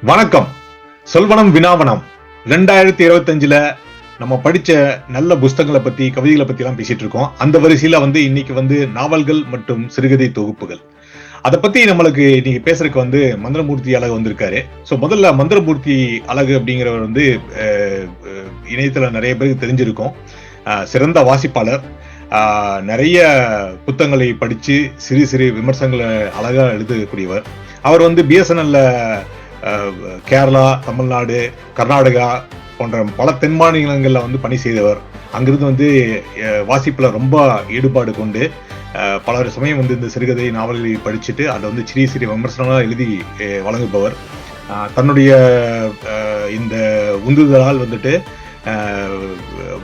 வணக்கம். சொல்வனம் வினாவனம் 2025ல நம்ம படிச்ச நல்ல புஸ்தகங்களை பத்தி, கவிதைகளை பத்தி எல்லாம் பேசிட்டு இருக்கோம். அந்த வரிசையில இன்னைக்கு நாவல்கள் மற்றும் சிறுகதை தொகுப்புகள். அதை பத்தி நம்மளுக்கு இன்னைக்கு பேசுறதுக்கு மந்திரமூர்த்தி அழகு வந்திருக்காரு. முதல்ல மந்திரமூர்த்தி அழகு அப்படிங்கிறவர் இணையத்துல நிறைய பேருக்கு தெரிஞ்சிருக்கும். சிறந்த வாசிப்பாளர். நிறைய புத்தகங்களை படிச்சு சிறு சிறு விமர்சனங்களை அழகா எழுதக்கூடியவர். அவர் பிஎஸ்என்எல்ல கேரளா, தமிழ்நாடு, கர்நாடகா போன்ற பல தென் மாநிலங்கள்ல பணி செய்தவர். அங்கிருந்து வாசிப்புல ரொம்ப ஈடுபாடு கொண்டு பல சமயம் இந்த சிறுகதை நாவல்களை படிச்சுட்டு அதை சிறிய சிறிய விமர்சனங்களா எழுதி வழங்குபவர். தன்னுடைய இந்த உந்துதலால்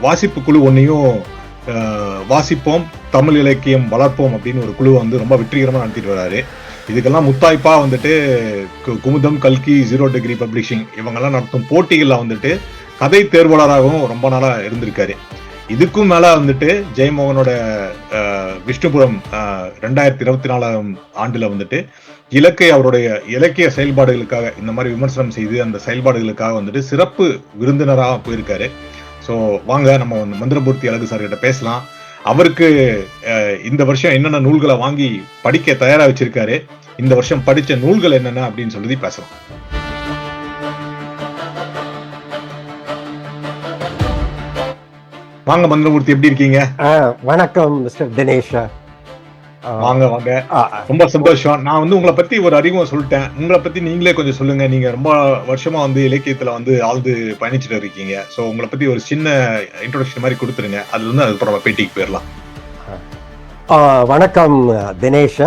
வாசிப்பு குழு ஒன்னையும் வாசிப்போம் தமிழ் இலக்கியம் வளர்ப்போம் அப்படின்னு ஒரு குழுவை ரொம்ப வெற்றிகரமா நடத்திட்டு வர்றாரு. இதுக்கெல்லாம் முத்தாய்ப்பா குமுதம், கல்கி, 0 டிகிரி பப்ளிஷிங் இவங்கெல்லாம் நடத்தும் போட்டிகள்ல கதை தேர்வாளராகவும் ரொம்ப நாளா இருந்திருக்காரு. இதுக்கும் மேல ஜெயமோகனோட விஷ்ணுபுரம் 2024 ஆண்டுல அவருடைய இலக்கிய செயல்பாடுகளுக்காக இந்த மாதிரி விமர்சனம் செய்து அந்த செயல்பாடுகளுக்காக சிறப்பு விருந்தினராக போயிருக்காரு. ஸோ வாங்க நம்ம மந்திரமூர்த்தி அழகு சார் கிட்ட பேசலாம். அவருக்கு இந்த வருஷம் என்னென்ன நூல்களை வாங்கி படிக்க தயாரா வச்சிருக்காரு, இந்த வருஷம் படிச்ச நூல்கள் என்னென்ன அப்படின்னு சொல்லி பேசலாம். வாங்க மந்திரமூர்த்தி, எப்படி இருக்கீங்க? வணக்கம் மிஸ்டர் தினேஷ். வாங்க வாங்க, ரொம்ப சந்தோஷம். நான் உங்களை பத்தி ஒரு அறிமுகம் சொல்லிட்டேன். உங்களை பத்தி நீங்களே கொஞ்சம் சொல்லுங்க. நீங்க ரொம்ப வருஷமா இலக்கியத்துல ஆழ்ந்து பயணிச்சுட்டு இருக்கீங்க. சோ உங்களை பத்தி ஒரு சின்ன இன்ட்ரோடக்ஷன் மாதிரி கொடுத்துருங்க. அதுக்கப்புறம் பேட்டிக்கு போயிடலாம். வணக்கம் தினேஷ்.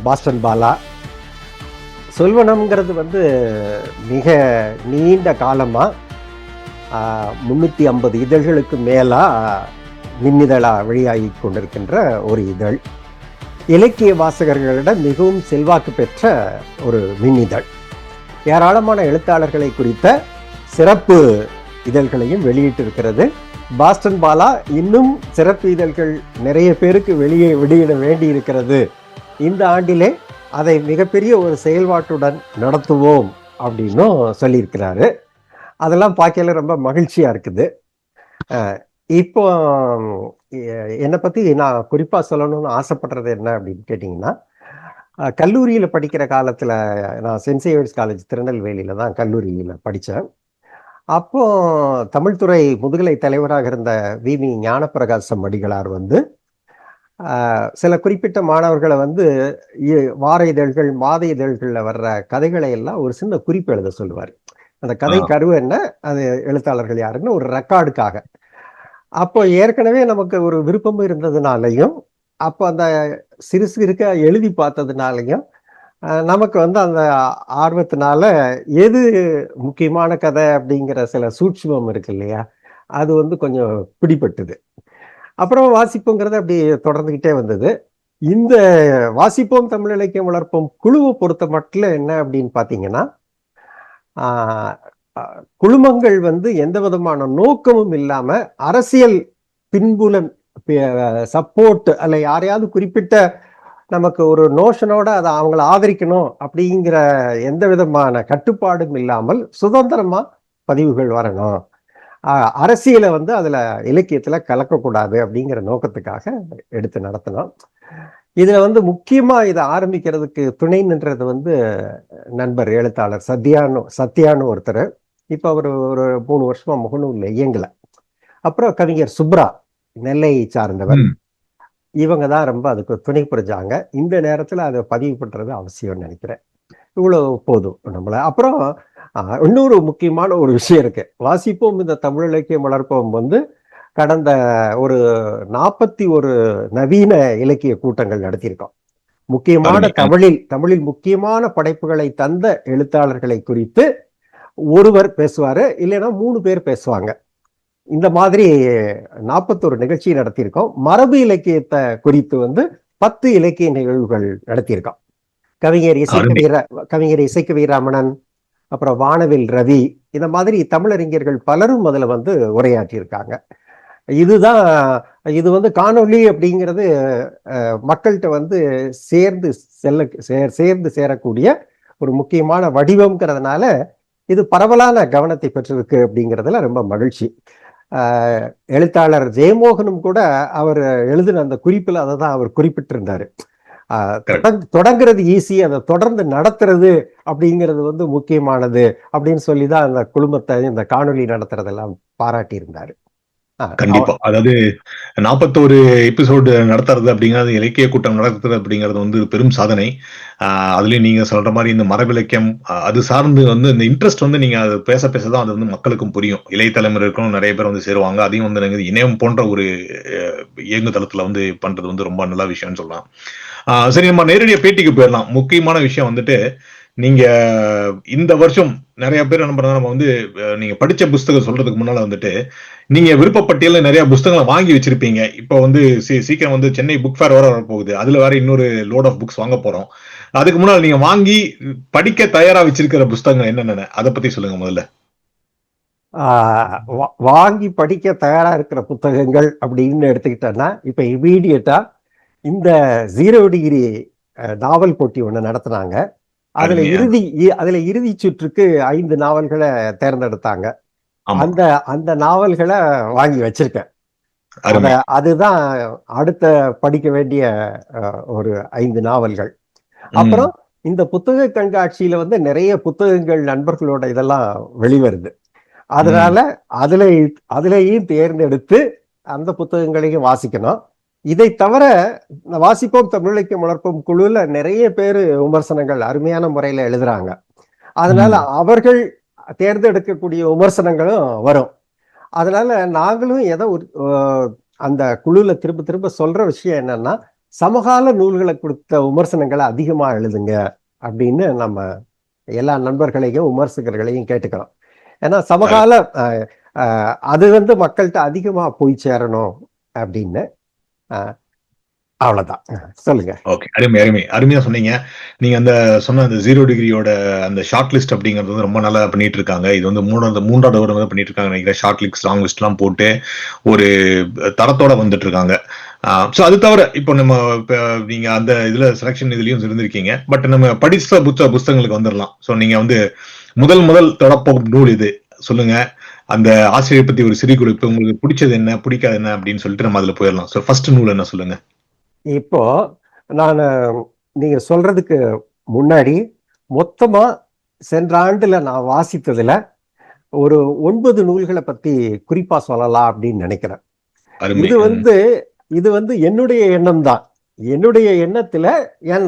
பாஸ்டன் பாலா. சொல்வனம்ங்கிறது மிக நீண்ட காலமா 350 இதழ்களுக்கு மேலா மின்னிதழா வெளியாகி கொண்டிருக்கின்ற ஒரு இதழ். இலக்கிய வாசகர்களிடம் மிகவும் செல்வாக்கு பெற்ற ஒரு மின்னிதழ். ஏராளமான எழுத்தாளர்களை குறித்த சிறப்பு இதழ்களையும் வெளியிட்டிருக்கிறது. பாஸ்டன் பாலா இன்னும் சிறப்பு இதழ்கள் நிறைய பேருக்கு வெளியிட வேண்டி இருக்கிறது. இந்த ஆண்டிலே அதை மிகப்பெரிய ஒரு செயல்பாட்டுடன் நடத்துவோம் அப்படின்னும் சொல்லியிருக்கிறாரு. அதெல்லாம் பார்க்கல ரொம்ப மகிழ்ச்சியா இருக்குது. இப்போ என்னை பத்தி நான் குறிப்பா சொல்லணும்னு ஆசைப்படுறது என்ன அப்படின்னு கேட்டீங்கன்னா, கல்லூரியில படிக்கிற காலத்துல நான் சென்ட் சேவியர்ஸ் காலேஜ் திருநெல்வேலியில தான் கல்லூரியில படித்தேன். அப்போ தமிழ்துறை முதுகலை தலைவராக இருந்த வி.வி. ஞானப்பிரகாசம் அடிகளார் சில குறிப்பிட்ட மாணவர்களை வார இதழ்கள், மாத இதழ்கள்ல வர்ற கதைகளை எல்லாம் ஒரு சின்ன குறிப்பு எழுத சொல்லுவார். அந்த கதை கருவு என்ன, அது எழுத்தாளர்கள் யாருன்னு ஒரு ரெக்கார்டுக்காக. அப்போ ஏற்கனவே நமக்கு ஒரு விருப்பம் இருந்ததுனாலையும், அப்போ அந்த சிறு சிறுக்க எழுதி பார்த்ததுனாலையும் நமக்கு அந்த ஆர்வத்தினால எது முக்கியமான கதை அப்படிங்கிற சில சூட்சுமம் இருக்கு இல்லையா, அது கொஞ்சம் பிடிபட்டுது. அப்புறம் வாசிப்புங்கிறது அப்படி தொடர்ந்துகிட்டே வந்தது. இந்த வாசிப்போம் தமிழ் இலக்கியம் வளர்ப்போம் குழுவை பொறுத்த மட்டும் என்ன அப்படின்னு பார்த்தீங்கன்னா, குழுமங்கள் எந்த விதமான நோக்கமும் இல்லாம அரசியல் பின்புலம் சப்போர்ட் அல்ல யாரையாவது குறிப்பிட்ட நமக்கு ஒரு நோஷனோட அதை அவங்கள ஆதரிக்கணும் அப்படிங்கிற எந்த விதமான கட்டுப்பாடும் இல்லாமல் சுதந்திரமா பதிவுகள் வரணும், அரசியலை அதுல இலக்கியத்துல கலக்கக்கூடாது அப்படிங்கிற நோக்கத்துக்காக எடுத்து நடத்தணும். இதுல முக்கியமா இதை ஆரம்பிக்கிறதுக்கு துணை நின்றது நண்பர் எழுத்தாளர் சத்யான்னு ஒருத்தர். இப்ப அவர் ஒரு 3 வருஷமா முகநூல்ல இயங்கல. அப்புறம் கவிஞர் சுப்ரா, நெல்லை சார்ந்தவர். இவங்க தான் ரொம்ப அதுக்கு துணை புரிஞ்சாங்க. இந்த நேரத்துல அதை பதிவு பண்றது அவசியம்னு நினைக்கிறேன். இவ்வளவு போதும் நம்மள. அப்புறம் இன்னொரு முக்கியமான ஒரு விஷயம் இருக்கு. வாசிப்போம் இந்த தமிழ் இலக்கியம் வளர்ப்போம் கடந்த ஒரு 41 நவீன இலக்கிய கூட்டங்கள் நடத்தியிருக்கோம். முக்கியமான தமிழில் முக்கியமான படைப்புகளை தந்த எழுத்தாளர்களை குறித்து ஒருவர் பேசுவாரு, இல்லைன்னா 3 பேர் பேசுவாங்க. இந்த மாதிரி 41 நிகழ்ச்சி நடத்தியிருக்கோம். மரபு இலக்கியத்தை குறித்து 10 இலக்கிய நிகழ்வுகள் நடத்தியிருக்கோம். கவிஞர் இசைக்கு வீரமணன், அப்புறம் வானவில் ரவி, இந்த மாதிரி தமிழறிஞர்கள் பலரும் அதுல உரையாற்றியிருக்காங்க. இது காணொலி அப்படிங்கிறது மக்கள்கிட்ட சேர்ந்து சேரக்கூடிய ஒரு முக்கியமான வடிவம்ங்கிறதுனால இது பரவலான கவனத்தை பெற்றிருக்கு அப்படிங்கிறதுல ரொம்ப மகிழ்ச்சி. எழுத்தாளர் ஜெயமோகனும் கூட அவர் எழுதின அந்த குறிப்பில் அதை தான் அவர் குறிப்பிட்டிருந்தாரு. தொடங்குறது ஈஸி, அதை தொடர்ந்து நடத்துறது அப்படிங்கிறது வந்து முக்கியமானது அப்படின்னு சொல்லிதான் அந்த குழுமத்தை இந்த காணொலி நடத்துறதெல்லாம் பாராட்டி இருந்தாரு. கண்டிப்பா. அதாவது 41 எபிசோடு நடத்துறது அப்படிங்கிறது, இலக்கிய கூட்டம் நடத்துறது அப்படிங்கிறது வந்து பெரும் சாதனை. அதுலயும் நீங்க சொல்ற மாதிரி இந்த மரபிலக்கியம் அது சார்ந்து வந்து இந்த இன்ட்ரெஸ்ட் வந்து நீங்க அது பேச பேசதான் அது வந்து மக்களுக்கும் புரியும். இளைய தலைமுறைக்கும் நிறைய பேர் வந்து சேருவாங்க. அதையும் வந்து இணையம் போன்ற ஒரு இயங்குதளத்துல வந்து பண்றது வந்து ரொம்ப நல்ல விஷயம்னு சொல்லலாம். சரி, நம்ம நேரடியா பேட்டிக்கு போயிடலாம். முக்கியமான விஷயம் வந்துட்டு, நீங்க இந்த வருஷம் நிறைய பேர் என்ன பண்றாங்க, நம்ம வந்து நீங்க படிச்ச புஸ்தகம் சொல்றதுக்கு முன்னால வந்துட்டு நீங்க விருப்பப்பட்டியல நிறைய புஸ்தகங்களை வாங்கி வச்சிருப்பீங்க. இப்ப வந்து சீக்கிரம் வந்து சென்னை புக் ஃபேர் வர வரப்போகுது. அதுல வேற இன்னொரு லோட் ஆஃப் புக்ஸ் வாங்க போறோம். அதுக்கு முன்னால நீங்க வாங்கி படிக்க தயாரா வச்சிருக்கிற புஸ்தகங்கள் என்னென்ன, அதை பத்தி சொல்லுங்க முதல்ல. வாங்கி படிக்க தயாரா இருக்கிற புத்தகங்கள் அப்படின்னு எடுத்துக்கிட்டோம்னா, இப்ப இமீடியட்டா இந்த 0 டிகிரி நாவல் போட்டி ஒண்ணு நடத்தினாங்க. அதுல இறுதி சுற்றுக்கு 5 நாவல்களை தேர்ந்தெடுத்தாங்க. அந்த நாவல்களை வாங்கி வச்சிருக்கேன். அதுதான் அடுத்த படிக்க வேண்டிய ஒரு 5 நாவல்கள். அப்புறம் இந்த புத்தக கண்காட்சியில வந்து நிறைய புத்தகங்கள் நண்பர்களோட இதெல்லாம் வெளிவருது. அதனால அதுலயும் தேர்ந்தெடுத்து அந்த புத்தகங்களையும் வாசிக்கணும். இதை தவிர வாசிப்போம் தமிழிலக்கியம் வளர்ப்போம் குழுல நிறைய பேர் விமர்சனங்கள் அருமையான முறையில எழுதுறாங்க. அதனால அவர்கள் தேர்ந்தெடுக்கக்கூடிய விமர்சனங்களும் வரும். அதனால நாங்களும் அந்த குழுல திரும்ப திரும்ப சொல்ற விஷயம் என்னன்னா, சமகால நூல்களை கொடுத்த விமர்சனங்களை அதிகமா எழுதுங்க அப்படின்னு நம்ம எல்லா நண்பர்களையும் விமர்சகர்களையும் கேட்டுக்கிறோம். ஏன்னா சமகால அது வந்து மக்கள்கிட்ட அதிகமா போய் சேரணும் அப்படின்னு. அவ்வளவுதான், சொல்லுங்க. ஓகே, அருமையா சொன்னீங்க. நீங்க அந்த சொன்ன அந்த 0 டிகிரியோட அந்த ஷார்ட் லிஸ்ட் அப்படிங்கிறது வந்து ரொம்ப நல்லா பண்ணிட்டு இருக்காங்க. இது வந்து மூன்றாவது வருடம் பண்ணிட்டு இருக்காங்க நினைக்கிறேன். ஷார்ட் லிஸ்ட், லாங் லிஸ்ட் எல்லாம் போட்டு ஒரு தரத்தோட வந்துட்டு இருக்காங்க. சோ அது தவிர இப்போ நம்ம நீங்க அந்த இதுல செலக்ஷன் இதுலயும் இருந்திருக்கீங்க. பட் நம்ம படிச்ச புத்தகங்களுக்கு வந்துடலாம். சோ நீங்க வந்து முதல் தொடப்போகும் நூல் இது சொல்லுங்க. அந்த ஆசிரியரை பத்தி ஒரு சிறு குறிப்பு, உங்களுக்கு பிடிச்சது என்ன, பிடிக்காது என்ன அப்படின்னு சொல்லிட்டு நம்ம அதுல போயிடலாம். சோ ஃபர்ஸ்ட் நூல் என்ன சொல்லுங்க. இப்போ நீங்க சொல்றதுக்கு முன்னாடி மொத்தமா சென்ற ஆண்டுல நான் வாசித்ததுல ஒரு 9 நூல்களை பத்தி குறிப்பா சொல்லலாம் அப்படின்னு நினைக்கிறேன். இது வந்து என்னுடைய எண்ணம் தான். என்னுடைய எண்ணத்துல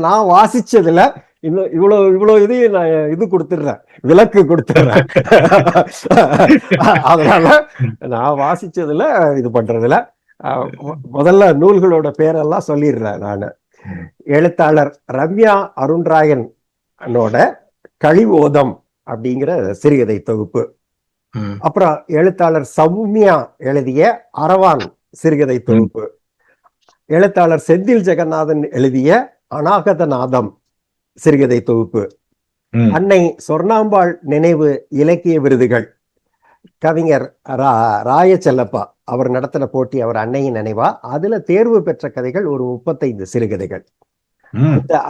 நான் வாசிச்சதுல இன்னும் இவ்வளவு இதையும் நான் இது கொடுத்துடுறேன், விளக்கு கொடுத்துடுறேன். அதனால நான் வாசிச்சதுல இது பண்றதுல முதல்ல நூல்களோட பேரெல்லாம் சொல்லிடுறேன் நான். எழுத்தாளர் ரம்யா அருண்ராயனோட கழிவோதம் அப்படிங்கிற சிறுகதை தொகுப்பு. அப்புறம் எழுத்தாளர் சௌமியா எழுதிய அரவான் சிறுகதை தொகுப்பு. எழுத்தாளர் செந்தில் ஜெகநாதன் எழுதிய அநாகதநாதம் சிறுகதை தொகுப்பு. அன்னை சொர்ணாம்பாள் நினைவு இலக்கிய விருதுகள், கவிஞர் ராயச்செல்லப்பா அவர் நடத்தின போட்டி, அவர் அன்னையின் நினைவா, அதுல தேர்வு பெற்ற கதைகள் ஒரு 35 சிறுகதைகள்.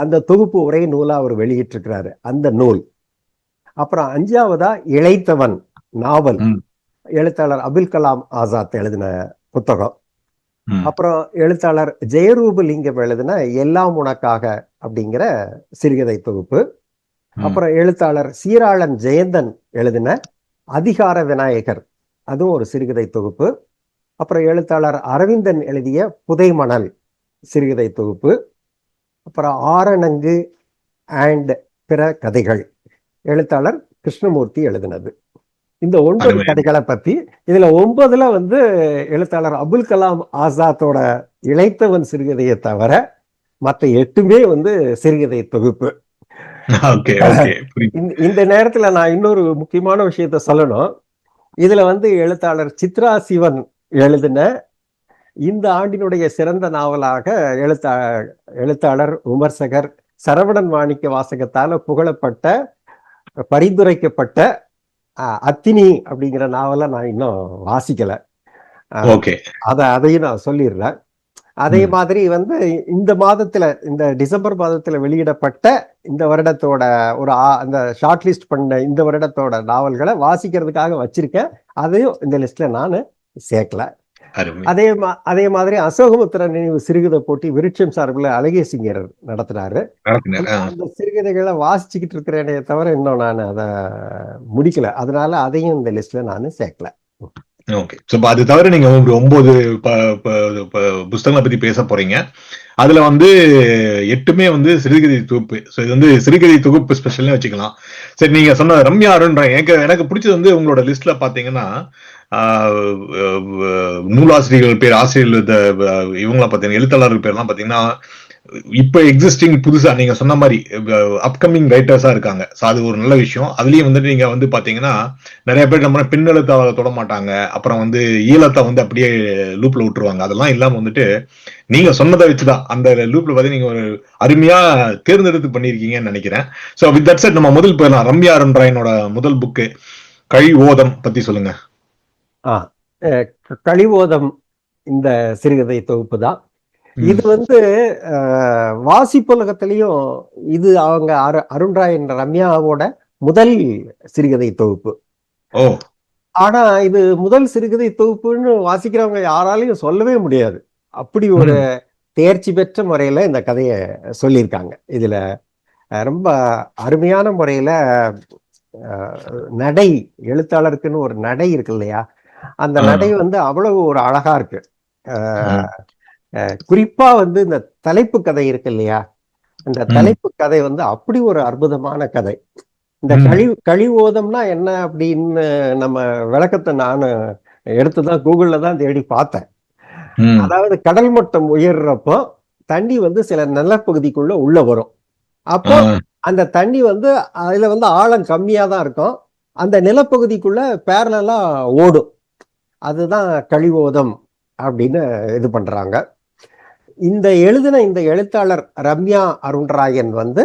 அந்த தொகுப்பு ஒரே நூலா அவர் வெளியிட்டு இருக்கிறாரு, அந்த நூல். அப்புறம் 5வதா இளைத்தவன் நாவல், எழுத்தாளர் அபுல் கலாம் ஆசாத் எழுதின புத்தகம். அப்புறம் எழுத்தாளர் ஜெயரூபலிங்கம் எழுதின எல்லாம் உனக்காக அப்படிங்கிற சிறுகதை தொகுப்பு. அப்புறம் எழுத்தாளர் சீராளன் ஜெயந்தன் எழுதின அதிகார விநாயகர், அதுவும் ஒரு சிறுகதை தொகுப்பு. அப்புறம் எழுத்தாளர் அரவிந்தன் எழுதிய புதைமணல் சிறுகதை தொகுப்பு. அப்புறம் ஆரணங்கு அண்ட் பிற கதைகள், எழுத்தாளர் கிருஷ்ணமூர்த்தி எழுதினது. இந்த 9 கதைகளை பத்தி, இதுல 9ல வந்து எழுத்தாளர் அபுல் கலாம் ஆசாத்தோட இளைத்தவன் சிறுகதையை தவிர மற்ற 8மே வந்து சிறுகதை தொகுப்பு. இந்த நேரத்துல நான் இன்னொரு முக்கியமான விஷயத்த சொல்லணும். இதுல வந்து எழுத்தாளர் சித்ரா சிவன் எழுதின இந்த ஆண்டினுடைய சிறந்த நாவலாக எழுத்தாளர் விமர்சகர் சரவணன் மாணிக்க வாசகத்தால புகழப்பட்ட பரிந்துரைக்கப்பட்ட அத்தினி அப்படிங்கிற நாவலை நான் இன்னும் வாசிக்கல. அதையும் நான் சொல்லிடுறேன். அதே மாதிரி வந்து இந்த மாதத்துல, இந்த டிசம்பர் மாதத்துல வெளியிடப்பட்ட இந்த வருடத்தோட அந்த ஷார்ட் லிஸ்ட் பண்ண இந்த வருடத்தோட நாவல்களை வாசிக்கிறதுக்காக வச்சிருக்கேன். அதையும் இந்த லிஸ்ட்ல நான் சேர்க்கல. அதே மாதிரி அசோகமுத்திர நினைவு சிறுகதை போட்டி விருட்சம் சார்பில் அழகிய சிங்கர் நடத்தினாரு. அந்த சிறுகதைகளை வாசிச்சுக்கிட்டு இருக்கிறேனே தவிர இன்னும் நான் அதை முடிக்கல. அதனால அதையும் இந்த லிஸ்ட்ல நான் சேர்க்கல. ஓகே. சோ அது தவிர நீங்க 9 புஸ்தகங்களை பத்தி பேச போறீங்க. அதுல வந்து 8மே வந்து சிறுகதை தொகுப்பு. ஸோ இது வந்து சிறுகதை தொகுப்பு ஸ்பெஷல்னு வச்சுக்கலாம். சரி, நீங்க சொன்ன ரம்யா அருண்ன்ற எனக்கு பிடிச்சது வந்து உங்களோட லிஸ்ட்ல பாத்தீங்கன்னா நூலாசிரியர்கள் பேர், ஆசிரியர்கள் இவங்கள பாத்தீங்கன்னா எழுத்தாளர்கள் பேர்லாம் பாத்தீங்கன்னா இப்ப எக்ஸிஸ்டிங் புதுசா நீங்க சொன்ன மாதிரி அப்கமிங் ரைட்டர்ஸா இருக்காங்க. ஸோ அது ஒரு நல்ல விஷயம். அதுலயும் வந்துட்டு நீங்க வந்து பாத்தீங்கன்னா நிறைய பேர் நம்ம பின்னெழுத்த தொட மாட்டாங்க, அப்புறம் வந்து ஈழத்தை வந்து அப்படியே லூப்ல விட்டுருவாங்க. அதெல்லாம் இல்லாம வந்துட்டு நீங்க சொன்னதை வச்சுதான் அந்த லூப்ல பார்த்து நீங்க ஒரு அருமையா தேர்ந்தெடுத்து பண்ணிருக்கீங்கன்னு நினைக்கிறேன். ஸோ வித் தட் செட் நம்ம முதல் போயிடலாம். ரம்யா அருண்ராயனோட முதல் புக்கு கழிவோதம் பத்தி சொல்லுங்க. கழிவோதம் இந்த சிறுகதை தொகுப்பு தான். இது வந்து வாசிப்புலகத்திலையும் இது அவங்க அருண்ராயன் ரம்யாவோட முதல் சிறுகதை தொகுப்பு. ஆனா இது முதல் சிறுகதை தொகுப்புன்னு வாசிக்கிறவங்க யாராலையும் சொல்லவே முடியாது. அப்படி ஒரு தேர்ச்சி பெற்ற முறையில இந்த கதையை சொல்லியிருக்காங்க. இதுல ரொம்ப அருமையான முறையில நடை, எழுத்தாளருக்குன்னு ஒரு நடை இருக்கு இல்லையா, அந்த நடை வந்து அவ்வளவு ஒரு அழகா இருக்கு. குறிப்பா வந்து இந்த தலைப்பு கதை இருக்கு இல்லையா, இந்த தலைப்பு கதை வந்து அப்படி ஒரு அற்புதமான கதை. இந்த கழிவோதம்னா என்ன அப்படின்னு நம்ம விளக்கத்தை நான் எடுத்துதான் கூகுள்ல தான் தேடி பார்த்தேன். அதாவது கடல் மட்டம் உயர்றப்போ தண்ணி வந்து சில நிலப்பகுதிக்குள்ள உள்ள வரும். அப்போ அந்த தண்ணி வந்து அதுல வந்து ஆழம் கம்மியா தான் இருக்கும், அந்த நிலப்பகுதிக்குள்ள பேரலா ஓடும். அதுதான் கழிவோதம் அப்படின்னு இது பண்றாங்க. இந்த எழுத்தாளர் ரம்யா அருண்ராயன் வந்து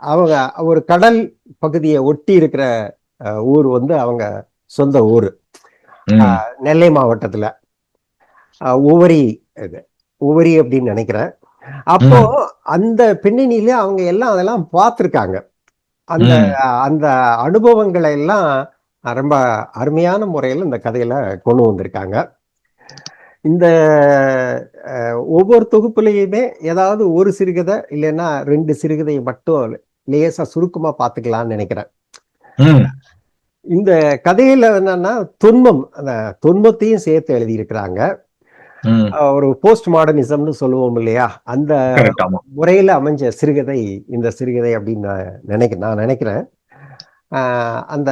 அவங்க ஒரு கடல் பகுதியை ஒட்டி இருக்கிற ஊர் வந்து அவங்க சொந்த ஊர், நெல்லை மாவட்டத்துல உவரி அப்படின்னு நினைக்கிறேன். அப்போ அந்த பின்னணியில அவங்க எல்லாம் அதெல்லாம் பார்த்திருக்காங்க. அந்த அந்த அனுபவங்களை எல்லாம் ரொம்ப அருமையான முறையில இந்த கதையில கொண்டு வந்திருக்காங்க. இந்த ஒவ்வொரு தொகுப்புலையுமே ஏதாவது ஒரு சிறுகதை இல்லைன்னா 2 சிறுகதையை மட்டும் லேசா சுருக்கமா பார்த்துக்கலாம்னு நினைக்கிறேன். இந்த கதையில என்னன்னா அந்த துன்பத்தையும் சேர்த்து எழுதியிருக்கிறாங்க. ஒரு போஸ்ட் மாடர்னிசம்னு சொல்லுவோம் இல்லையா, அந்த முறையில அமைஞ்ச சிறுகதை இந்த சிறுகதை அப்படின்னு நான் நினைக்கிறேன். அந்த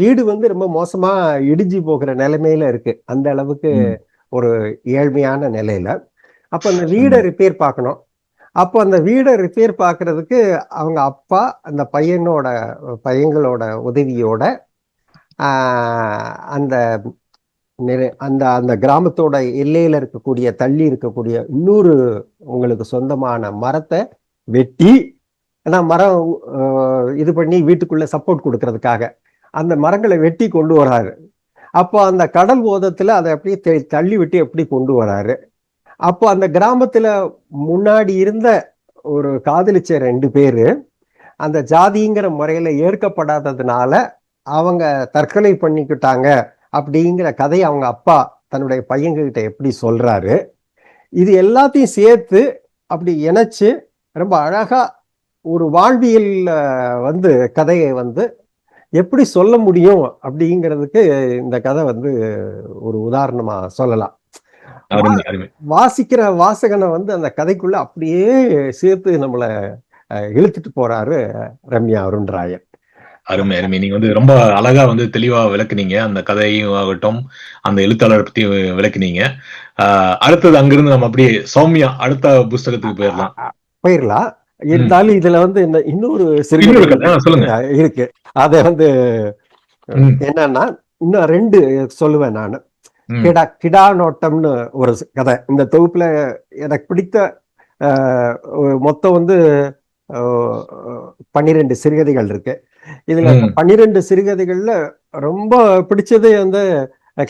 வீடு வந்து ரொம்ப மோசமா இடிஞ்சு போகிற நிலைமையில இருக்கு, அந்த அளவுக்கு ஒரு ஏழ்மையான நிலையில. அப்ப அந்த வீடை ரிப்பேர் பார்க்கணும். அப்போ அந்த வீடை ரிப்பேர் பார்க்கறதுக்கு அவங்க அப்பா அந்த பையங்களோட உதவியோட அந்த அந்த அந்த கிராமத்தோட எல்லையில இருக்கக்கூடிய தள்ளி இருக்கக்கூடிய இன்னொரு உங்களுக்கு சொந்தமான மரத்தை வெட்டி, ஏன்னா மரம் இது பண்ணி வீட்டுக்குள்ள சப்போர்ட் கொடுக்கறதுக்காக அந்த மரங்களை வெட்டி கொண்டு வராரு. அப்போ அந்த கடல் ஓதத்துல அதை அப்படியே தள்ளி விட்டு எப்படி கொண்டு வராரு. அப்போ அந்த கிராமத்துல முன்னாடி இருந்த ஒரு காதலிச்ச 2 பேரு அந்த ஜாதிங்கிற முறையில ஏற்கப்படாததுனால அவங்க தற்கொலை பண்ணிக்கிட்டாங்க அப்படிங்கிற கதையை அவங்க அப்பா தன்னுடைய பையன்கிட்ட எப்படி சொல்றாரு. இது எல்லாத்தையும் சேர்த்து அப்படி இணைச்சு ரொம்ப அழகா ஒரு வாழ்வியல் வந்து கதையை வந்து எப்படி சொல்ல முடியும் அப்படிங்கிறதுக்கு இந்த கதை வந்து ஒரு உதாரணமா சொல்லலாம். வாசிக்கிற வாசகனை வந்து அந்த கதைக்குள்ள அப்படியே சேர்த்து நம்மளை இழுத்துட்டு போறாரு ரம்யா அருண்ராயன். அருமை அருமை. நீங்க வந்து ரொம்ப அழகா வந்து தெளிவா விளக்குனீங்க, அந்த கதையும் ஆகட்டும், அந்த எழுத்தாளர் பத்தி விளக்குனீங்க. அடுத்தது அங்கிருந்து நம்ம அப்படியே சௌமியா அடுத்த புஸ்தகத்துக்கு போயிடலாம். இருந்தாலும் இதுல வந்து இன்னொரு சிறுகதை இருக்கு. அத வந்து என்னன்னா இன்னும் 2 சொல்லுவேன் நானு. கிடா நோட்டம்னு ஒரு கதை இந்த தொகுப்புல எனக்கு பிடித்த மொத்தம் வந்து 12 சிறுகதைகள் இருக்கு. இதுல 12 சிறுகதைகள்ல ரொம்ப பிடிச்சது வந்து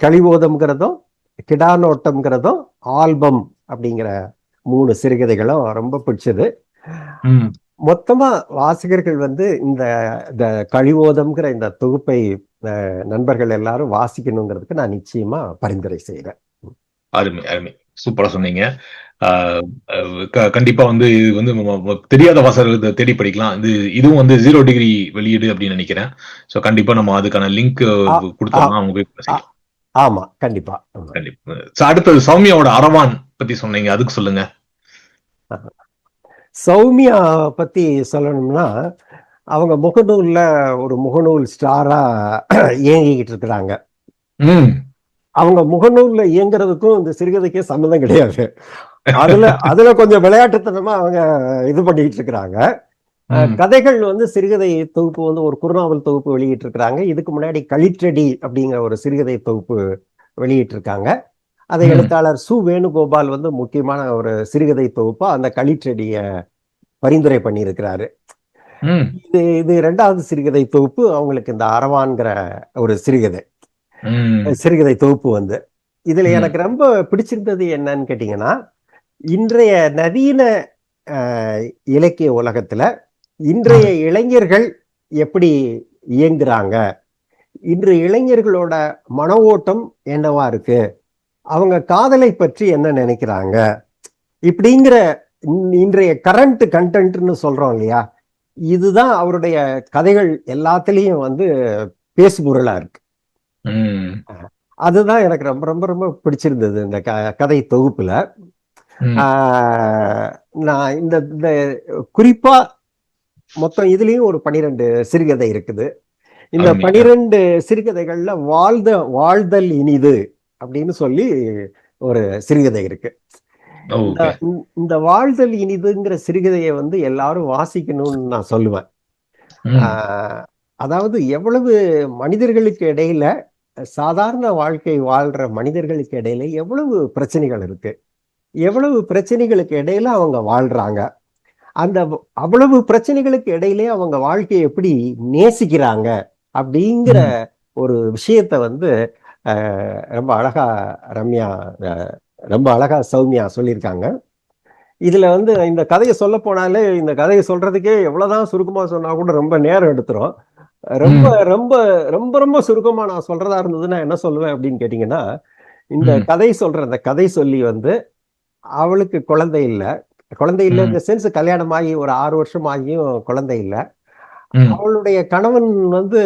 கழிவோதம்ங்கிறதும் கிடானோட்டம்ங்கிறதும் ஆல்பம் அப்படிங்கிற 3 சிறுகதைகளும் ரொம்ப பிடிச்சது. மொத்தமா வாசகர்கள் வந்து இந்த கழிவோதம்ங்கிற இந்த தொகுப்பை நண்பர்கள் எல்லாரும் வாசிக்கணுங்கிறதுக்கு நான் நிச்சயமா பரிந்துரை செய்யறேன். அருமை அருமை, சூப்பரா சொன்னீங்க. கண்டிப்பா வந்து இது வந்து தெரியாத வாசகர்கள் தேடி படிக்கலாம். இதுவும் வந்து 0 டிகிரி வெளியீடு அப்படின்னு நினைக்கிறேன். சோ கண்டிப்பா நம்ம அதுக்கான லிங்க் கொடுத்தோம்னா அவங்க போய் செய்யலாம். ஆமா, கண்டிப்பா கண்டிப்பா. அடுத்தது சௌமியாவோட அரவான் பத்தி சொன்னீங்க, அதுக்கு சொல்லுங்க. சௌமியா பத்தி சொல்லணும்னா, அவங்க முகநூல்ல ஒரு முகநூல் ஸ்டாரா இயங்கிக்கிட்டு இருக்கிறாங்க. அவங்க முகநூல்ல இயங்குறதுக்கும் இந்த சிறுகதைக்கே சம்மந்தம் கிடையாது. அதுல கொஞ்சம் விளையாட்டுத்தனமா அவங்க இது பண்ணிட்டு இருக்கிறாங்க. கதைகள் வந்து சிறுகதை தொகுப்பு வந்து ஒரு குறுநாவல் தொகுப்பு வெளியிட்டு இருக்கிறாங்க. இதுக்கு முன்னாடி களிற்றடி அப்படிங்கிற ஒரு சிறுகதை தொகுப்பு வெளியிட்டு இருக்காங்க. அதை எழுத்தாளர் சு வேணுகோபால் வந்து முக்கியமான ஒரு சிறுகதை தொகுப்பா அந்த களிற்றடிய பரிந்துரை பண்ணியிருக்கிறாரு. இது 2வது சிறுகதை தொகுப்பு அவங்களுக்கு இந்த அரவான்கிற ஒரு சிறுகதை தொகுப்பு வந்து. இதுல எனக்கு ரொம்ப பிடிச்சிருந்தது என்னன்னு கேட்டீங்கன்னா, இன்றைய நவீன இலக்கிய உலகத்துல இன்றைய இளைஞர்கள் எப்படி இயங்குறாங்க, இன்று இளைஞர்களோட மன ஓட்டம் என்னவா இருக்கு, அவங்க காதலை பற்றி என்ன நினைக்கிறாங்க, இப்படிங்கிற இன்றைய கரண்ட் கண்டென்ட்னு சொல்றோம் இல்லையா, இதுதான் அவருடைய கதைகள் எல்லாத்துலயும் வந்து பேசுபொருளா இருக்கு. அதுதான் எனக்கு ரொம்ப ரொம்ப ரொம்ப பிடிச்சிருந்தது இந்த கதை தொகுப்புல. நான் இந்த குறிப்பா மொத்தம் இதுலயும் ஒரு 12 சிறுகதை இருக்குது. இந்த 12 சிறுகதைகள்ல வாழ்தல் இனிது அப்படின்னு சொல்லி ஒரு சிறுகதை இருக்கு. இந்த வாழ்தல் இனிதுங்கிற சிறுகதையை வந்து எல்லாரும் வாசிக்கணும்னு நான் சொல்லுவேன். அதாவது எவ்வளவு மனிதர்களுக்கு இடையில, சாதாரண வாழ்க்கை வாழ்ற மனிதர்களுக்கு இடையில எவ்வளவு பிரச்சனைகள் இருக்கு, எவ்வளவு பிரச்சனைகளுக்கு இடையில அவங்க வாழ்றாங்க, அவ்வளவு பிரச்சனைகளுக்கு இடையிலே அவங்க வாழ்க்கையை எப்படி நேசிக்கிறாங்க அப்படிங்கிற ஒரு விஷயத்த வந்து ரொம்ப அழகா ரொம்ப அழகா சௌமியா சொல்லியிருக்காங்க. இதுல வந்து இந்த கதையை சொல்ல போனாலே, இந்த கதையை சொல்றதுக்கே எவ்வளவுதான் சுருக்கமா சொன்னா கூட ரொம்ப நேரம் எடுத்துரும். ரொம்ப ரொம்ப ரொம்ப ரொம்ப சுருக்கமா நான் சொல்றதா இருந்ததுன்னா என்ன சொல்லுவேன் அப்படின்னு கேட்டீங்கன்னா, இந்த கதை சொல்லி வந்து அவளுக்கு குழந்தை இல்லை இந்த சென்ஸ், கல்யாணம் ஆகி ஒரு 6 வருஷம் ஆகியும் குழந்தை இல்லை. அவளுடைய கணவன் வந்து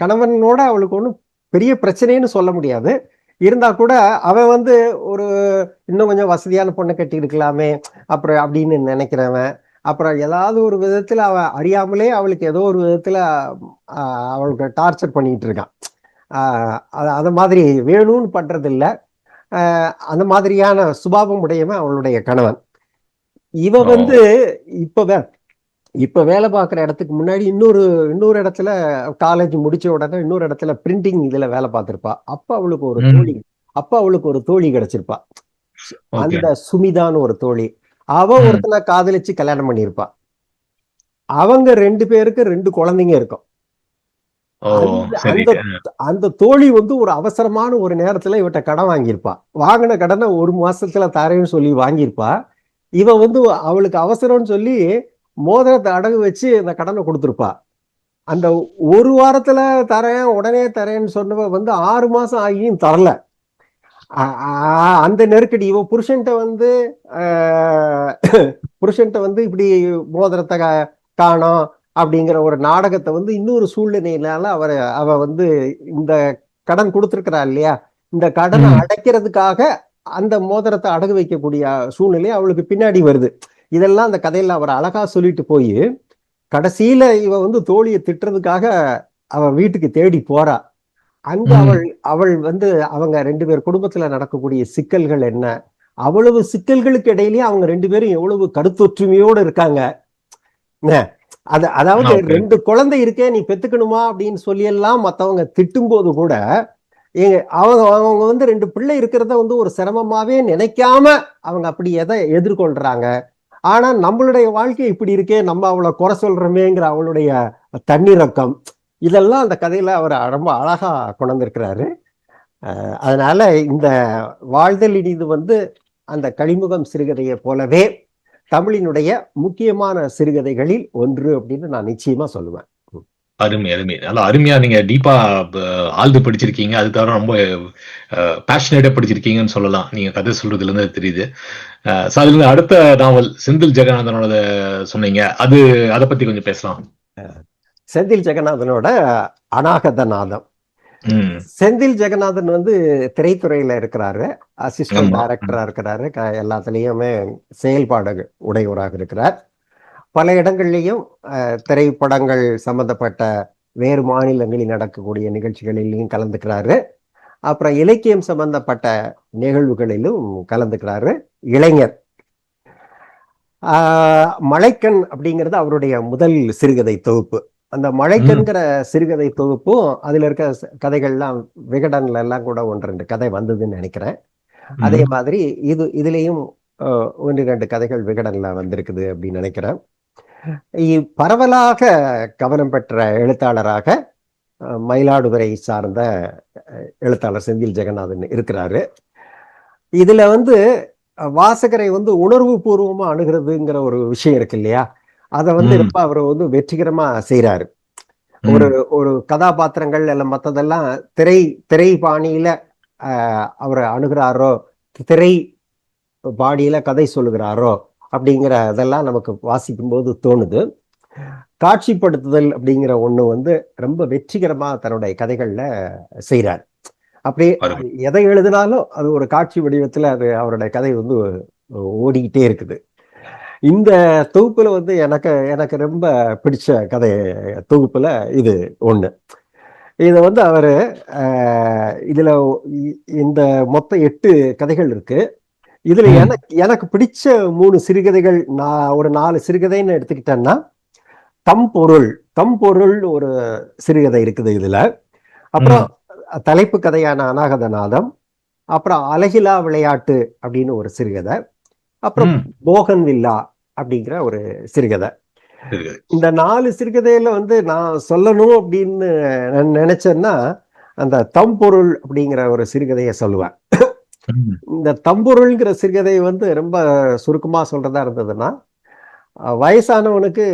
கணவனோட அவளுக்கு ஒன்றும் பெரிய பிரச்சனைன்னு சொல்ல முடியாது. இருந்தா கூட அவன் வந்து ஒரு இன்னும் கொஞ்சம் வசதியான பொண்ணை கட்டி இருக்கலாமே அப்புறம் அப்படின்னு நினைக்கிறவன், அப்புறம் ஏதாவது ஒரு விதத்துல அவ அறியாமலே அவளுக்கு ஏதோ ஒரு விதத்துல அவளுக்கு டார்ச்சர் பண்ணிட்டு இருக்கான். அந்த மாதிரி வேணும்னு பண்றது இல்ல, அந்த மாதிரியான சுபாவம் உடையவன் அவளுடைய கணவன். இவ வந்து இப்ப வேலை பார்க்குற இடத்துக்கு முன்னாடி இன்னொரு இடத்துல காலேஜ் முடிச்ச உடனே இன்னொரு இடத்துல பிரிண்டிங் இதுல வேலை பார்த்திருப்பா. அப்ப அவளுக்கு ஒரு தோழி கிடைச்சிருப்பா. அந்த சுமிதான்னு ஒரு தோழி. அவ ஒருத்தனை காதலிச்சு கல்யாணம் பண்ணிருப்பா. அவங்க 2 பேருக்கு 2 குழந்தைங்க இருக்கும். அந்த தோழி வந்து ஒரு அவசரமான ஒரு நேரத்துல இவட்ட கடன் வாங்கியிருப்பா. வாங்கின கடனை 1 மாசத்துல தரேன்னு சொல்லி வாங்கியிருப்பா. இவ வந்து அவளுக்கு அவசரம்னு சொல்லி மோதிரத்தை அடகு வச்சு அந்த கடனை கொடுத்துருப்பா. அந்த 1 வாரத்துல தரேன் உடனே தரேன்னு சொன்னவ வந்து 6 மாசம் ஆகியும் தரல. அந்த நெருக்கடி இவ புருஷன்ட்ட வந்து இப்படி மோதிரத்தை காணோம் அப்படிங்கிற ஒரு நாடகத்தை வந்து இன்னொரு சூழ்நிலையினால அவ வந்து இந்த கடன் கொடுத்துருக்கிறா இல்லையா, இந்த கடனை அடைக்கிறதுக்காக அந்த மோதிரத்தை அடகு வைக்கக்கூடிய சூழ்நிலை அவளுக்கு பின்னாடி வருது. இதெல்லாம் அந்த கதையில அவர் அழகா சொல்லிட்டு போய் கடைசியில இவ வந்து தோழியை திட்டுறதுக்காக அவ வீட்டுக்கு தேடி போறா. அங்க அவள் வந்து அவங்க 2 பேர் குடும்பத்துல நடக்கக்கூடிய சிக்கல்கள் என்ன, அவ்வளவு சிக்கல்களுக்கு இடையிலேயே அவங்க 2 பேரும் எவ்வளவு கருத்தொற்றுமையோடு இருக்காங்க. அதாவது 2 குழந்தை இருக்கே நீ பெத்துக்கணுமா அப்படின்னு சொல்லி எல்லாம் மத்தவங்க திட்டும் போது கூட அவங்க வந்து 2 பிள்ளை இருக்கிறத வந்து ஒரு சிரமமாவே நினைக்காம அவங்க அப்படி எதை எதிர்கொள்றாங்க. ஆனா நம்மளுடைய வாழ்க்கை இப்படி இருக்கே, நம்ம அவளை குறை சொல்றோமேங்கிற அவளுடைய தன்னிறக்கம், இதெல்லாம் அந்த கதையில அவர் ரொம்ப அழகா கொண்டிருக்கிறாரு. அதனால இந்த வாழ்தல் இனிது வந்து அந்த கழிமுகம் சிறுகதையை போலவே தமிழினுடைய முக்கியமான சிறுகதைகளில் ஒன்று அப்படின்னு நான் நிச்சயமா சொல்லுவேன். அருமை, அருமை. நல்லா அருமையா நீங்க டீப்பா ஆழ்ந்து படிச்சிருக்கீங்க. அதுக்காக ரொம்ப பேஷனேட்டா படிச்சிருக்கீங்கன்னு சொல்லலாம். நீங்க கதை சொல்றதுல இருந்து அது தெரியுது. அதுல இருந்து அடுத்த நாவல் செந்தில் ஜெகநாதனோட சொன்னீங்க. அத பத்தி கொஞ்சம் பேசலாம். செந்தில் ஜெகநாதனோட அநாகதநாதம். ம். செந்தில் ஜெகநாதன் வந்து திரைத்துறையில இருக்கிறாரு, அசிஸ்டன்ட் ஆமா. டைரக்டரா இருக்கிறாரு, எல்லாத்துலயுமே செயல்பாடு உடையவராக இருக்கிறார். பல இடங்கள்லையும் திரைப்படங்கள் சம்பந்தப்பட்ட வேறு மாநிலங்களில் நடக்கக்கூடிய நிகழ்ச்சிகளிலும் கலந்துக்கிறாரு. அப்புறம் இலக்கியம் சம்பந்தப்பட்ட நிகழ்வுகளிலும் கலந்துக்கிறாரு. இளைஞர். மலைக்கண் அப்படிங்கிறது அவருடைய முதல் சிறுகதை தொகுப்பு. அந்த மழைக்கண்கிற சிறுகதை தொகுப்பும் அதுல இருக்க கதைகள்லாம் விகடன்ல எல்லாம் கூட 1-2 கதை வந்ததுன்னு நினைக்கிறேன். அதே மாதிரி இதுலயும் 1-2 கதைகள் விகடன்ல வந்திருக்குது அப்படின்னு நினைக்கிறேன். பரவலாக கவனம் பெற்ற எழுத்தாளராக மயிலாடுதுறை சார்ந்த எழுத்தாளர் செந்தில் ஜெகநாதன் இருக்கிறாரு. இதுல வந்து வாசகரை வந்து உணர்வு பூர்வமா அணுகிறதுங்கிற ஒரு விஷயம் இருக்கு இல்லையா, அதை வந்து ரொம்ப அவர் வந்து வெற்றிகரமா செய்யறாரு. ஒரு கதாபாத்திரங்கள் எல்லாம் மற்றதெல்லாம் திரை பாணியில அவரை அணுகிறாரோ, திரை பாணியில கதை சொல்லுகிறாரோ அப்படிங்கிற இதெல்லாம் நமக்கு வாசிக்கும் போது தோணுது. காட்சிப்படுத்துதல் அப்படிங்கிற ஒண்ணு வந்து ரொம்ப வெற்றிகரமா தன்னுடைய கதைகள்ல செய்யறாரு. அப்படியே எதை எழுதினாலும் அது ஒரு காட்சி வடிவத்துல அது அவருடைய கதை வந்து ஓடிக்கிட்டே இருக்குது. இந்த தொகுப்புல வந்து எனக்கு ரொம்ப பிடிச்ச கதை தொகுப்புல இது ஒண்ணு. இத வந்து அவரு இதுல இந்த மொத்தம் 8 கதைகள் இருக்கு. இதுல எனக்கு பிடிச்ச 3 சிறுகதைகள், நான் ஒரு 4 சிறுகதைன்னு எடுத்துக்கிட்டேன்னா, தம்பொருள் ஒரு சிறுகதை இருக்குது இதுல. அப்புறம் தலைப்பு கதையான அநாகதநாதம், அப்புறம் அழகிலா விளையாட்டு அப்படின்னு ஒரு சிறுகதை, அப்புறம் போகன் வில்லா அப்படிங்கிற ஒரு சிறுகதை. இந்த 4 சிறுகதையில வந்து நான் சொல்லணும் அப்படின்னு நினைச்சேன்னா அந்த தம்பொருள் அப்படிங்கிற ஒரு சிறுகதையை சொல்லுவேன். இந்த தம்பொருள்ங்கிற சிறுகதை வந்து ரொம்ப சுருக்கமா சொல்றதா இருந்ததுன்னா, வயசானவனுக்கு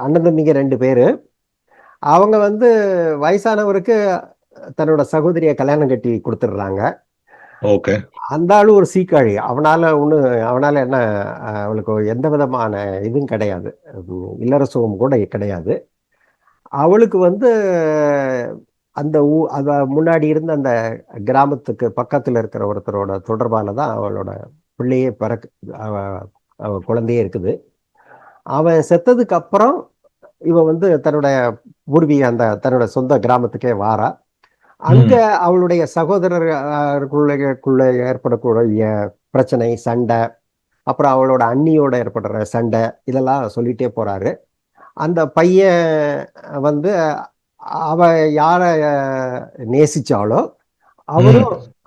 அண்ணன் தம்பிங்க 2 பேரு. அவங்க வந்து வயசானவருக்கு தன்னோட சகோதரிய கல்யாணம் கட்டி கொடுத்துடுறாங்க. அந்த ஆளு ஒரு சீக்காழி. அவனால என்ன, அவளுக்கு எந்த விதமான இதுவும் கிடையாது, இல்லறசுகம் கூட கிடையாது. அவளுக்கு வந்து அந்த முன்னாடி இருந்த அந்த கிராமத்துக்கு பக்கத்துல இருக்கிற ஒருத்தரோட தொடர்பால தான் அவளோட பிள்ளையே அவ குழந்தையே இருக்குது. அவன் செத்ததுக்கு அப்புறம் இவ வந்து தன்னுடைய தன்னோட சொந்த கிராமத்துக்கே வாரா. அங்க அவளுடைய சகோதரர்களுக்குள்ள ஏற்படக்கூடிய பிரச்சனை, சண்டை, அப்புறம் அவளோட அண்ணியோட ஏற்படுற சண்டை, இதெல்லாம் சொல்லிட்டே போறாரு. அந்த பையன் வந்து அவ யார நேசிச்சாலோ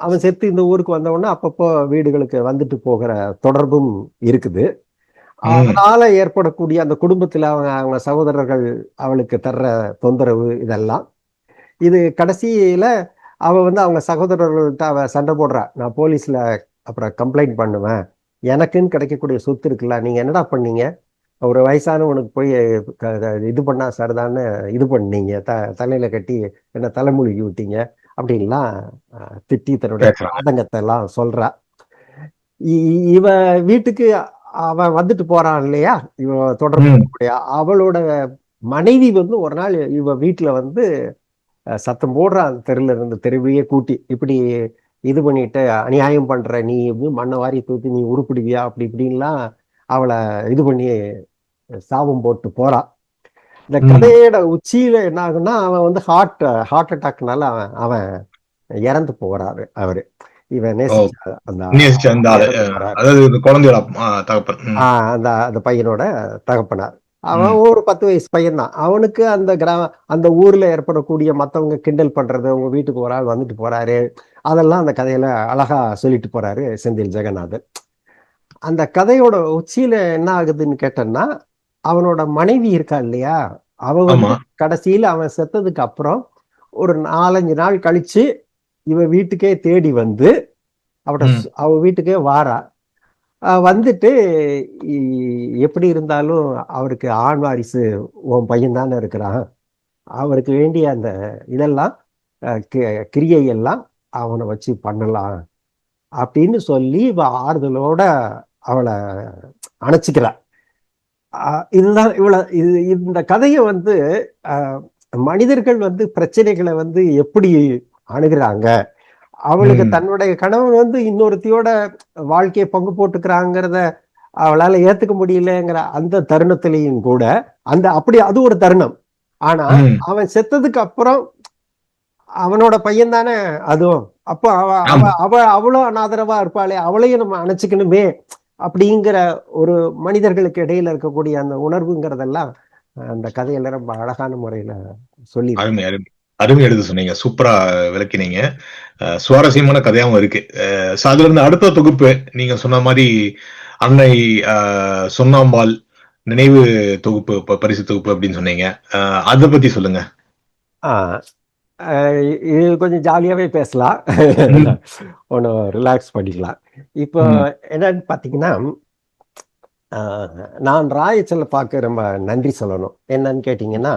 அவன் செத்து இந்த ஊருக்கு வந்தவொடனே அப்பப்போ வீடுகளுக்கு வந்துட்டு போகிற தொடர்பும் இருக்குது. அதனால ஏற்படக்கூடிய அந்த குடும்பத்துல அவங்க சகோதரர்கள் அவளுக்கு தர்ற தொந்தரவு, இதெல்லாம் இது கடைசியில அவ வந்து அவங்க சகோதரர்கள்ட்ட அவ சண்டை போடுறா. நான் போலீஸ்ல அப்புறம் கம்ப்ளைண்ட் பண்ணுவேன், எனக்குன்னு கிடைக்கக்கூடிய சொத்து இருக்குல்ல, நீங்க என்னடா பண்ணீங்க, ஒரு வயசானவனுக்கு போய் இது பண்ணா சரிதான்னு இது பண்ணீங்க, தலையில கட்டி என்ன தலைமொழிகி விட்டீங்க அப்படின்லாம் திட்டி தன்னுடைய ஆதங்கத்தை எல்லாம் சொல்றா. இவ வீட்டுக்கு அவன் வந்துட்டு போறான் இல்லையா, இவ தொடர்பு அவளோட மனைவி வந்து ஒரு நாள் இவ வீட்டுல வந்து சத்தம் போடுறான், தெருல இருந்து தெருவையே கூட்டி, இப்படி இது பண்ணிட்டு அநியாயம் பண்ற, நீ மண்ணை வாரி தூத்தி நீ உருப்பிடுவியா அப்படி இப்படின்லாம் அவளை இது பண்ணி சாபம் போட்டு போறான். இந்த கதையோட உச்சியில என்ன ஆகுன்னா, அவன் வந்து ஹார்ட் அட்டாக்னால அவன் இறந்து போறாரு. அவரு இவன் அந்த பையனோட தகப்பனார். அவன் ஒரு 10 வயசு பையன்தான். அவனுக்கு அந்த ஊர்ல ஏற்படக்கூடிய மத்தவங்க கிண்டல் பண்றது, உங்க வீட்டுக்கு ஒரு ஆள் வந்துட்டு போறாரு, அதெல்லாம் அந்த கதையில அழகா சொல்லிட்டு போறாரு செந்தில் ஜெகநாதன். அந்த கதையோட உச்சியில என்ன ஆகுதுன்னு கேட்டேன்னா, அவனோட மனைவி இருக்கா இல்லையா, அவ வந்து கடைசியில அவன் செத்ததுக்கு அப்புறம் ஒரு 4-5 நாள் கழிச்சு இவ வீட்டுக்கே தேடி வந்து அவ வீட்டுக்கே வாரா. வந்துட்டு எப்படி இருந்தாலும் அவருக்கு ஆண் வாரிசு உன் பையன் தானே இருக்கிறான், அவருக்கு வேண்டிய அந்த இதெல்லாம் கிரியை எல்லாம் அவனை வச்சு பண்ணலாம் அப்படின்னு சொல்லி இவ ஆறுதலோட அவளை அணைச்சிக்கிறான். இதுதான் இந்த கதையை வந்து மனிதர்கள் வந்து பிரச்சனைகளை வந்து எப்படி அணுகிறாங்க, அவளுக்கு தன்னுடைய கணவன் வந்து இன்னொருத்தியோட வாழ்க்கையை பங்கு போட்டுக்கிறாங்கிறத அவளால ஏத்துக்க முடியலங்கிற அந்த தருணத்திலையும் கூட அது ஒரு தருணம். ஆனா அவன் செத்ததுக்கு அப்புறம் அவனோட பையன் தானே அதுவும், அப்போ அவளும் அனாதரவா இருப்பாளே, அவளையும் நம்ம அணைச்சிக்கணுமே அப்படிங்கிற ஒரு மனிதர்களுக்கு இடையில இருக்கக்கூடிய அந்த உணர்வுங்கிறதெல்லாம் அந்த கதையில ரொம்ப அழகான முறையில சொல்லி அருமை எழுத சொன்னீங்க, சூப்பரா விளக்கினீங்க, சுவாரஸ்யமான கதையாவும் இருக்கு. அதுல இருந்து அடுத்த தொகுப்பு நீங்க சொன்ன மாதிரி அன்னை சொன்னாம்பாள் நினைவு தொகுப்பு, பரிசு தொகுப்பு அப்படின்னு சொன்னீங்க, அதை பத்தி சொல்லுங்க. இது கொஞ்சம் ஜாலியாவே பேசலாம், ஒன்னும் ரிலாக்ஸ் பண்ணிக்கலாம். இப்போ என்னன்னு பாத்தீங்கன்னா, நான் ராயச்செல்லப்பாக்கு ரொம்ப நன்றி சொல்லணும். என்னன்னு கேட்டீங்கன்னா,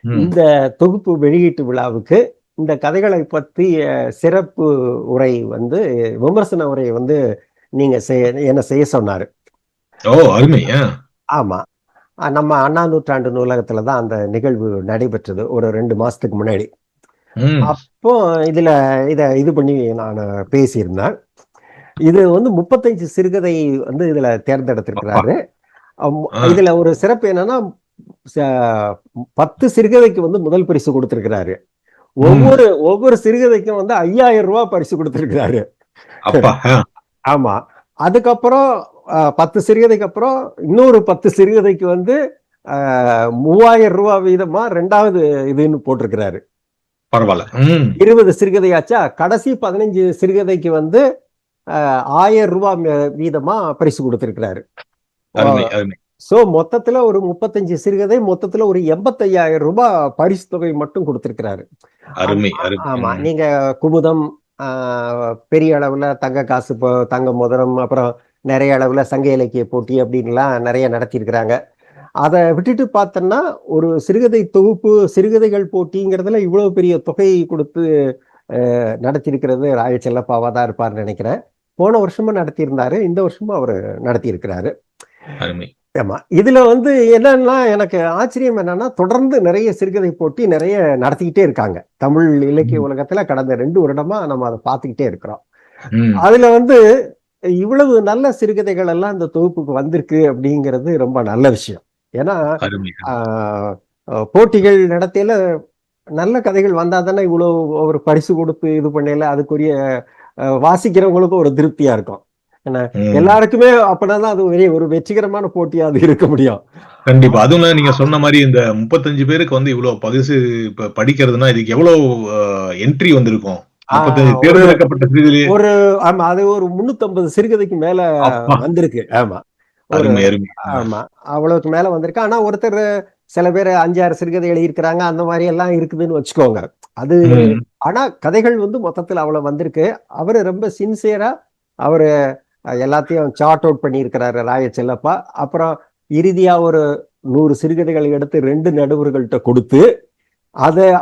இந்த தொகுப்பு வெளியீட்டு விழாவுக்கு இந்த கதைகளை பத்தி சிறப்பு உரை வந்து விமர்சன உரை வந்து நீங்க என்ன செய்ய சொன்னாரு. ஆமா, நம்ம அண்ணா நூற்றாண்டு நூலகத்துலதான் அந்த நிகழ்வு நடைபெற்றது ஒரு 2 மாசத்துக்கு முன்னாடி. அப்போ இது பண்ணி நான் பேசியிருந்தேன். இது வந்து 35 சிறுகதை வந்து இதுல தேர்ந்தெடுத்திருக்கிறாரு. இதுல ஒரு சிறப்பு என்னன்னா, 10 சிறுகதைக்கு வந்து முதல் பரிசு கொடுத்திருக்கிறாரு. ஒவ்வொரு சிறுகதைக்கும் வந்து 5000 ரூபாய் பரிசு கொடுத்திருக்கிறாரு. ஆமா, அதுக்கப்புறம் 10 சிறுகதைக்கு அப்புறம் இன்னொரு 10 சிறுகதைக்கு வந்து 3000 ரூபாய் வீதமா 2வது இதுன்னு போட்டிருக்கிறாரு. பரவாயில்ல, 20 சிறுகதையாச்சா, கடைசி 15 சிறுகதைக்கு வந்து 1000 ரூபாய் வீதமா பரிசு கொடுத்திருக்கிறாரு. சோ மொத்தத்துல ஒரு 35 சிறுகதை, மொத்தத்துல ஒரு 85,000 ரூபாய் பரிசு தொகை மட்டும் கொடுத்திருக்கிறாரு. ஆமா, நீங்க குமுதம் பெரிய அளவுல தங்க காசு, தங்க மோதிரம், அப்புறம் நிறைய அளவுல சங்க இலக்கிய போட்டி அப்படின்லாம் நிறைய நடத்தியிருக்கிறாங்க. அதை விட்டுட்டு பார்த்தோம்னா ஒரு சிறுகதை தொகுப்பு, சிறுகதைகள் போட்டிங்கிறதுல இவ்வளவு பெரிய தொகை கொடுத்து நடத்தியிருக்கிறது ராயச்செல்லப்பாவா தான் இருப்பார்னு நினைக்கிறேன். போன வருஷமும் நடத்தியிருந்தாரு, இந்த வருஷமும் அவர் நடத்தியிருக்கிறாரு. ஆமா, இதுல வந்து என்னன்னா எனக்கு ஆச்சரியம் என்னன்னா, தொடர்ந்து நிறைய சிறுகதை போட்டி நிறைய நடத்திக்கிட்டே இருக்காங்க தமிழ் இலக்கிய உலகத்துல. கடந்த 2 வருடமா நம்ம அதை பார்த்துக்கிட்டே இருக்கிறோம். அதுல வந்து இவ்வளவு நல்ல சிறுகதைகள் எல்லாம் இந்த தொகுப்புக்கு வந்திருக்கு அப்படிங்கிறது ரொம்ப நல்ல விஷயம். ஏன்னா போட்டிகள் நடத்தையில நல்ல கதைகள் வந்தா தானே இவ்வளவு ஒரு பரிசு கொடுத்து இது பண்ணல, அதுக்குரிய வாசிக்கிறவங்களுக்கும் ஒரு திருப்தியா இருக்கும். எல்லாருக்குமே அப்பதான் அது ஒரு வெற்றிகரமான போட்டியா அது இருக்க முடியும். கண்டிப்பா. அதுவும் நீங்க சொன்ன மாதிரி இந்த 35 பேருக்கு வந்து இவ்வளவு பரிசு படிக்கிறதுனா இதுக்கு எவ்வளவு என்ட்ரி வந்திருக்கும். ஒரு ஆமா, அது ஒரு 350 சிறுகதைக்கு மேல வந்திருக்கு. ஆமா, ஆமா, அவ்வளவுக்கு மேல வந்திருக்கு. ஆனா ஒருத்தர் சில பேர் 5-6 சிறுகதை எழுதியிருக்கிறாங்க, அந்த மாதிரி எல்லாம் இருக்குதுன்னு வச்சுக்கோங்க. அது ஆனா கதைகள் வந்து மொத்தத்துல அவ்வளவு வந்திருக்கு. அவரு ரொம்ப சின்சியரா அவரு எல்லாத்தையும் சார்ட் அவுட் பண்ணியிருக்கிறாரு ராயச்செல்லப்பா. அப்புறம் இறுதியா ஒரு 100 சிறுகதைகளை எடுத்து 2 நடுவர்கள்ட்ட கொடுத்து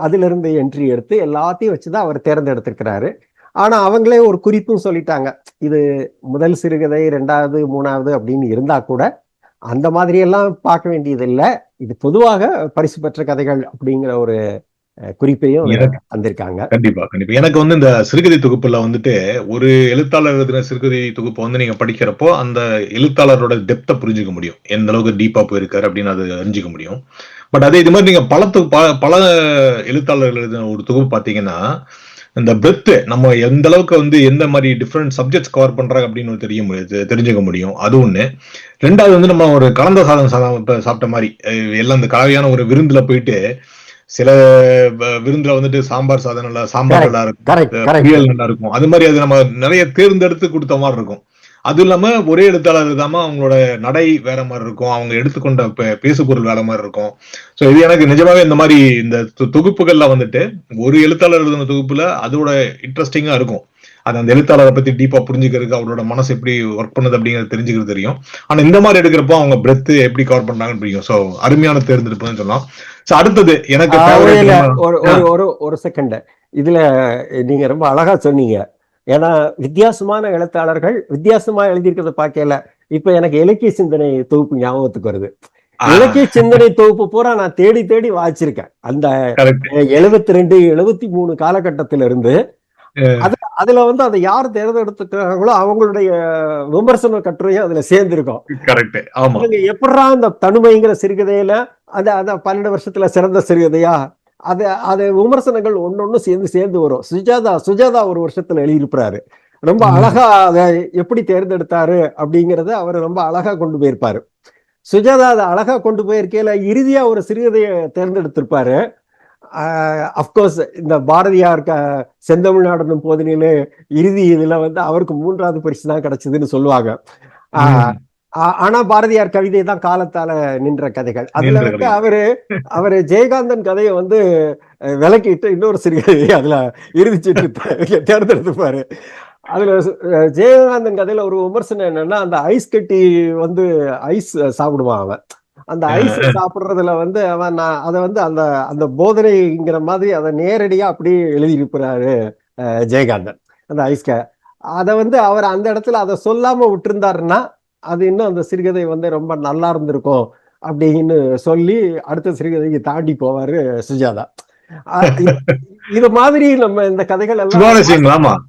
அதுல இருந்து என்ட்ரி எடுத்து எல்லாத்தையும் வச்சுதான் அவர் தேர்ந்தெடுத்திருக்கிறாரு. ஆனா அவங்களே ஒரு குறிப்பும் சொல்லிட்டாங்க, இது முதல் சிறுகதை, 2வது 3வது அப்படின்னு இருந்தா கூட அந்த மாதிரி எல்லாம் பார்க்க வேண்டியது இல்லை, இது பொதுவாக பரிசு பெற்ற கதைகள் அப்படிங்கிற ஒரு குறிப்பையும் வந்திருக்காங்க. கண்டிப்பா கண்டிப்பா. எனக்கு வந்து இந்த சிறுகதை தொகுப்புல வந்துட்டு ஒரு எழுத்தாளர் எழுதின சிறுகதை தொகுப்பு வந்து நீங்க படிக்கிறப்போ அந்த எழுத்தாளரோட டெப்தை புரிஞ்சுக்க முடியும், எந்த அளவுக்கு டீப்பா போயிருக்காரு அப்படின்னு அது அறிஞ்சிக்க முடியும். பட் அதே இது மாதிரி நீங்க பல எழுத்தாளர்கள் எழுதின ஒரு தொகுப்பு பாத்தீங்கன்னா இந்த பிரெத் நம்ம எந்த அளவுக்கு வந்து எந்த மாதிரி டிஃப்ரெண்ட் சப்ஜெக்ட்ஸ் கவர் பண்றாங்க அப்படின்னு தெரிஞ்சுக்க முடியும். அது ஒண்ணு. 2வது வந்து நம்ம ஒரு கலந்த சாதம் சாப்பிட்ட மாதிரி எல்லாம் இந்த கலவையான ஒரு விருந்துல போயிட்டு சில விருந்துல வந்துட்டு சாம்பார் சாதம் நல்லா, சாம்பார் நல்லா இருக்கும், நல்லா இருக்கும், அது மாதிரி அது நம்ம நிறைய தேர்ந்தெடுத்து கொடுத்த மாதிரி இருக்கும். அதுவும் இல்லாம ஒரே எழுத்தாளர் இல்லாம அவங்களோட நடை வேற மாதிரி இருக்கும், அவங்க எடுத்துக்கொண்ட பேசு பொருள் வேற மாதிரி இருக்கும். சோ இது எனக்கு நிஜமாவே இந்த மாதிரி இந்த தொகுப்புகள்ல வந்துட்டு ஒரு எழுத்தாளர் எழுதின தொகுப்புல அதோட இன்ட்ரெஸ்டிங்கா இருக்கும். அது அந்த எழுத்தாளரை பத்தி டீப்பா புரிஞ்சுக்கிறதுக்கு, அவரோட மனசு எப்படி ஒர்க் பண்ணுது அப்படிங்கறது தெரிஞ்சுக்கிறது தெரியும். ஆனா இந்த மாதிரி எடுக்கிறப்போ அவங்க பிரெத் எப்படி கவர் பண்றாங்கன்னு தெரியும். சோ அருமையான தேர்ந்தெடுப்புன்னு சொல்லலாம். சோ அடுத்தது எனக்கு ஒரு செகண்ட், இதுல நீங்க ரொம்ப அழகா சொன்னீங்க. ஏன்னா வித்தியாசமான எழுத்தாளர்கள் வித்தியாசமா எழுதியிருக்கிறத பார்க்கல. இப்ப எனக்கு இலக்கிய சிந்தனை தொகுப்பு ஞாபகத்துக்கு வருது. இலக்கிய சிந்தனை தொகுப்பு பூரா நான் தேடி தேடி வாசிச்சிருக்கேன். அந்த 72 73 காலகட்டத்தில இருந்து அதுல வந்து அதை யார் தேர்ந்தெடுத்துக்கிறாங்களோ அவங்களுடைய விமர்சன கட்டுரையும் அதுல சேர்ந்திருக்கும். எப்படா அந்த தனிமைங்கிற சிறுகதையில அந்த 12 வருஷத்துல சிறந்த சிறுகதையா, அது விமர்சனங்கள் ஒன்னொன்னு சேர்ந்து வரும். சுஜாதா ஒரு வருஷத்துல எழுதியிருப்பாரு. ரொம்ப அழகா அதை எப்படி தேர்ந்தெடுத்தாரு அப்படிங்கறத அவர் ரொம்ப அழகா கொண்டு போயிருப்பாரு. சுஜாதா அதை அழகா கொண்டு போயிருக்கையில இறுதியா ஒரு சிறுகதையை தேர்ந்தெடுத்திருப்பாரு. அப்கோர்ஸ் இந்த பாரதியார் செந்தமிழ்நாடு போதினிலே இறுதி இதுல வந்து அவருக்கு 3வது பரிசு தான் கிடைச்சதுன்னு சொல்லுவாங்க. ஆனா பாரதியார் கவிதை தான் காலத்தால நின்ற கதைகள். அதுல வந்து அவரு ஜெயகாந்தன் கதையை வந்து விலக்கிட்டு இன்னொரு சிறுகதையை அதுல இறுதிச்சிட்டு தேர்ந்தெடுத்துப்பாரு. அதுல ஜெயகாந்தன் கதையில ஒரு விமர்சனம் என்னன்னா, அந்த ஐஸ் கட்டி வந்து ஐஸ் சாப்பிடுவான் அவன். அந்த ஐஸ் சாப்பிடுறதுல வந்து அவன் அதை வந்து அந்த அந்த போதனைங்கிற மாதிரி அதை நேரடியா அப்படியே எழுதியிருப்பாரு ஜெயகாந்தன். அந்த ஐஸ்க அதை வந்து அவர் அந்த இடத்துல அதை சொல்லாம விட்டுருந்தாருன்னா அது இன்னும் அந்த சிறுகதை வந்து ரொம்ப நல்லா இருந்திருக்கும் அப்படின்னு சொல்லி அடுத்த சிறுகதைக்கு தாண்டி போவாரு சுஜாதா. இது மாதிரி நம்ம இந்த கதைகள் எல்லாம்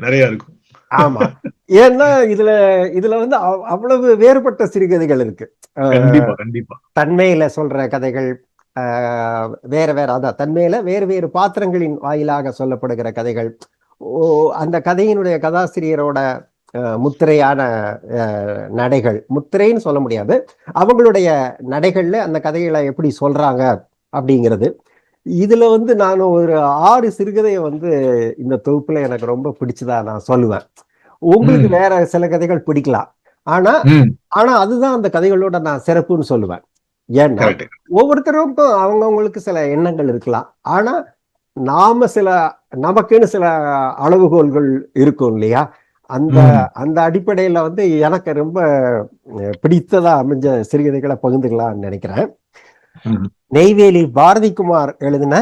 நிறைய இருக்கும். ஆமா, ஏன்னா இதுல வந்து அவ்வளவு வேறுபட்ட சிறுகதைகள் இருக்கு. தன்மையில சொல்ற கதைகள் வேற அதான் தன்மையில வேறு பாத்திரங்களின் வாயிலாக சொல்லப்படுகிற கதைகள். அந்த கதையினுடைய கதாசிரியரோட முத்திரையான நடைகள், முத்திரைன்னு சொல்ல முடியாது, அவங்களுடைய நடைகள்ல அந்த கதைகளை எப்படி சொல்றாங்க அப்படிங்கிறது. இதுல வந்து நான் ஒரு 6 சிறுகதையை வந்து இந்த தொகுப்புல எனக்கு ரொம்ப பிடிச்சதா நான் சொல்லுவேன். உங்களுக்கு வேற சில கதைகள் பிடிக்கலாம், ஆனா அதுதான் அந்த கதைகளோட நான் சிறப்புன்னு சொல்லுவேன். ஏன்னா ஒவ்வொருத்தருக்கும் அவங்கவுங்களுக்கு சில எண்ணங்கள் இருக்கலாம், ஆனா நமக்குன்னு சில அளவுகோல்கள் இருக்கும் இல்லையா? அந்த அடிப்படையில வந்து எனக்கு ரொம்ப பிடித்ததா அமைஞ்ச சிறுகதைகளை பகிர்ந்துக்கலாம்னு நினைக்கிறேன். நெய்வேலி பாரதிக்குமார் எழுதின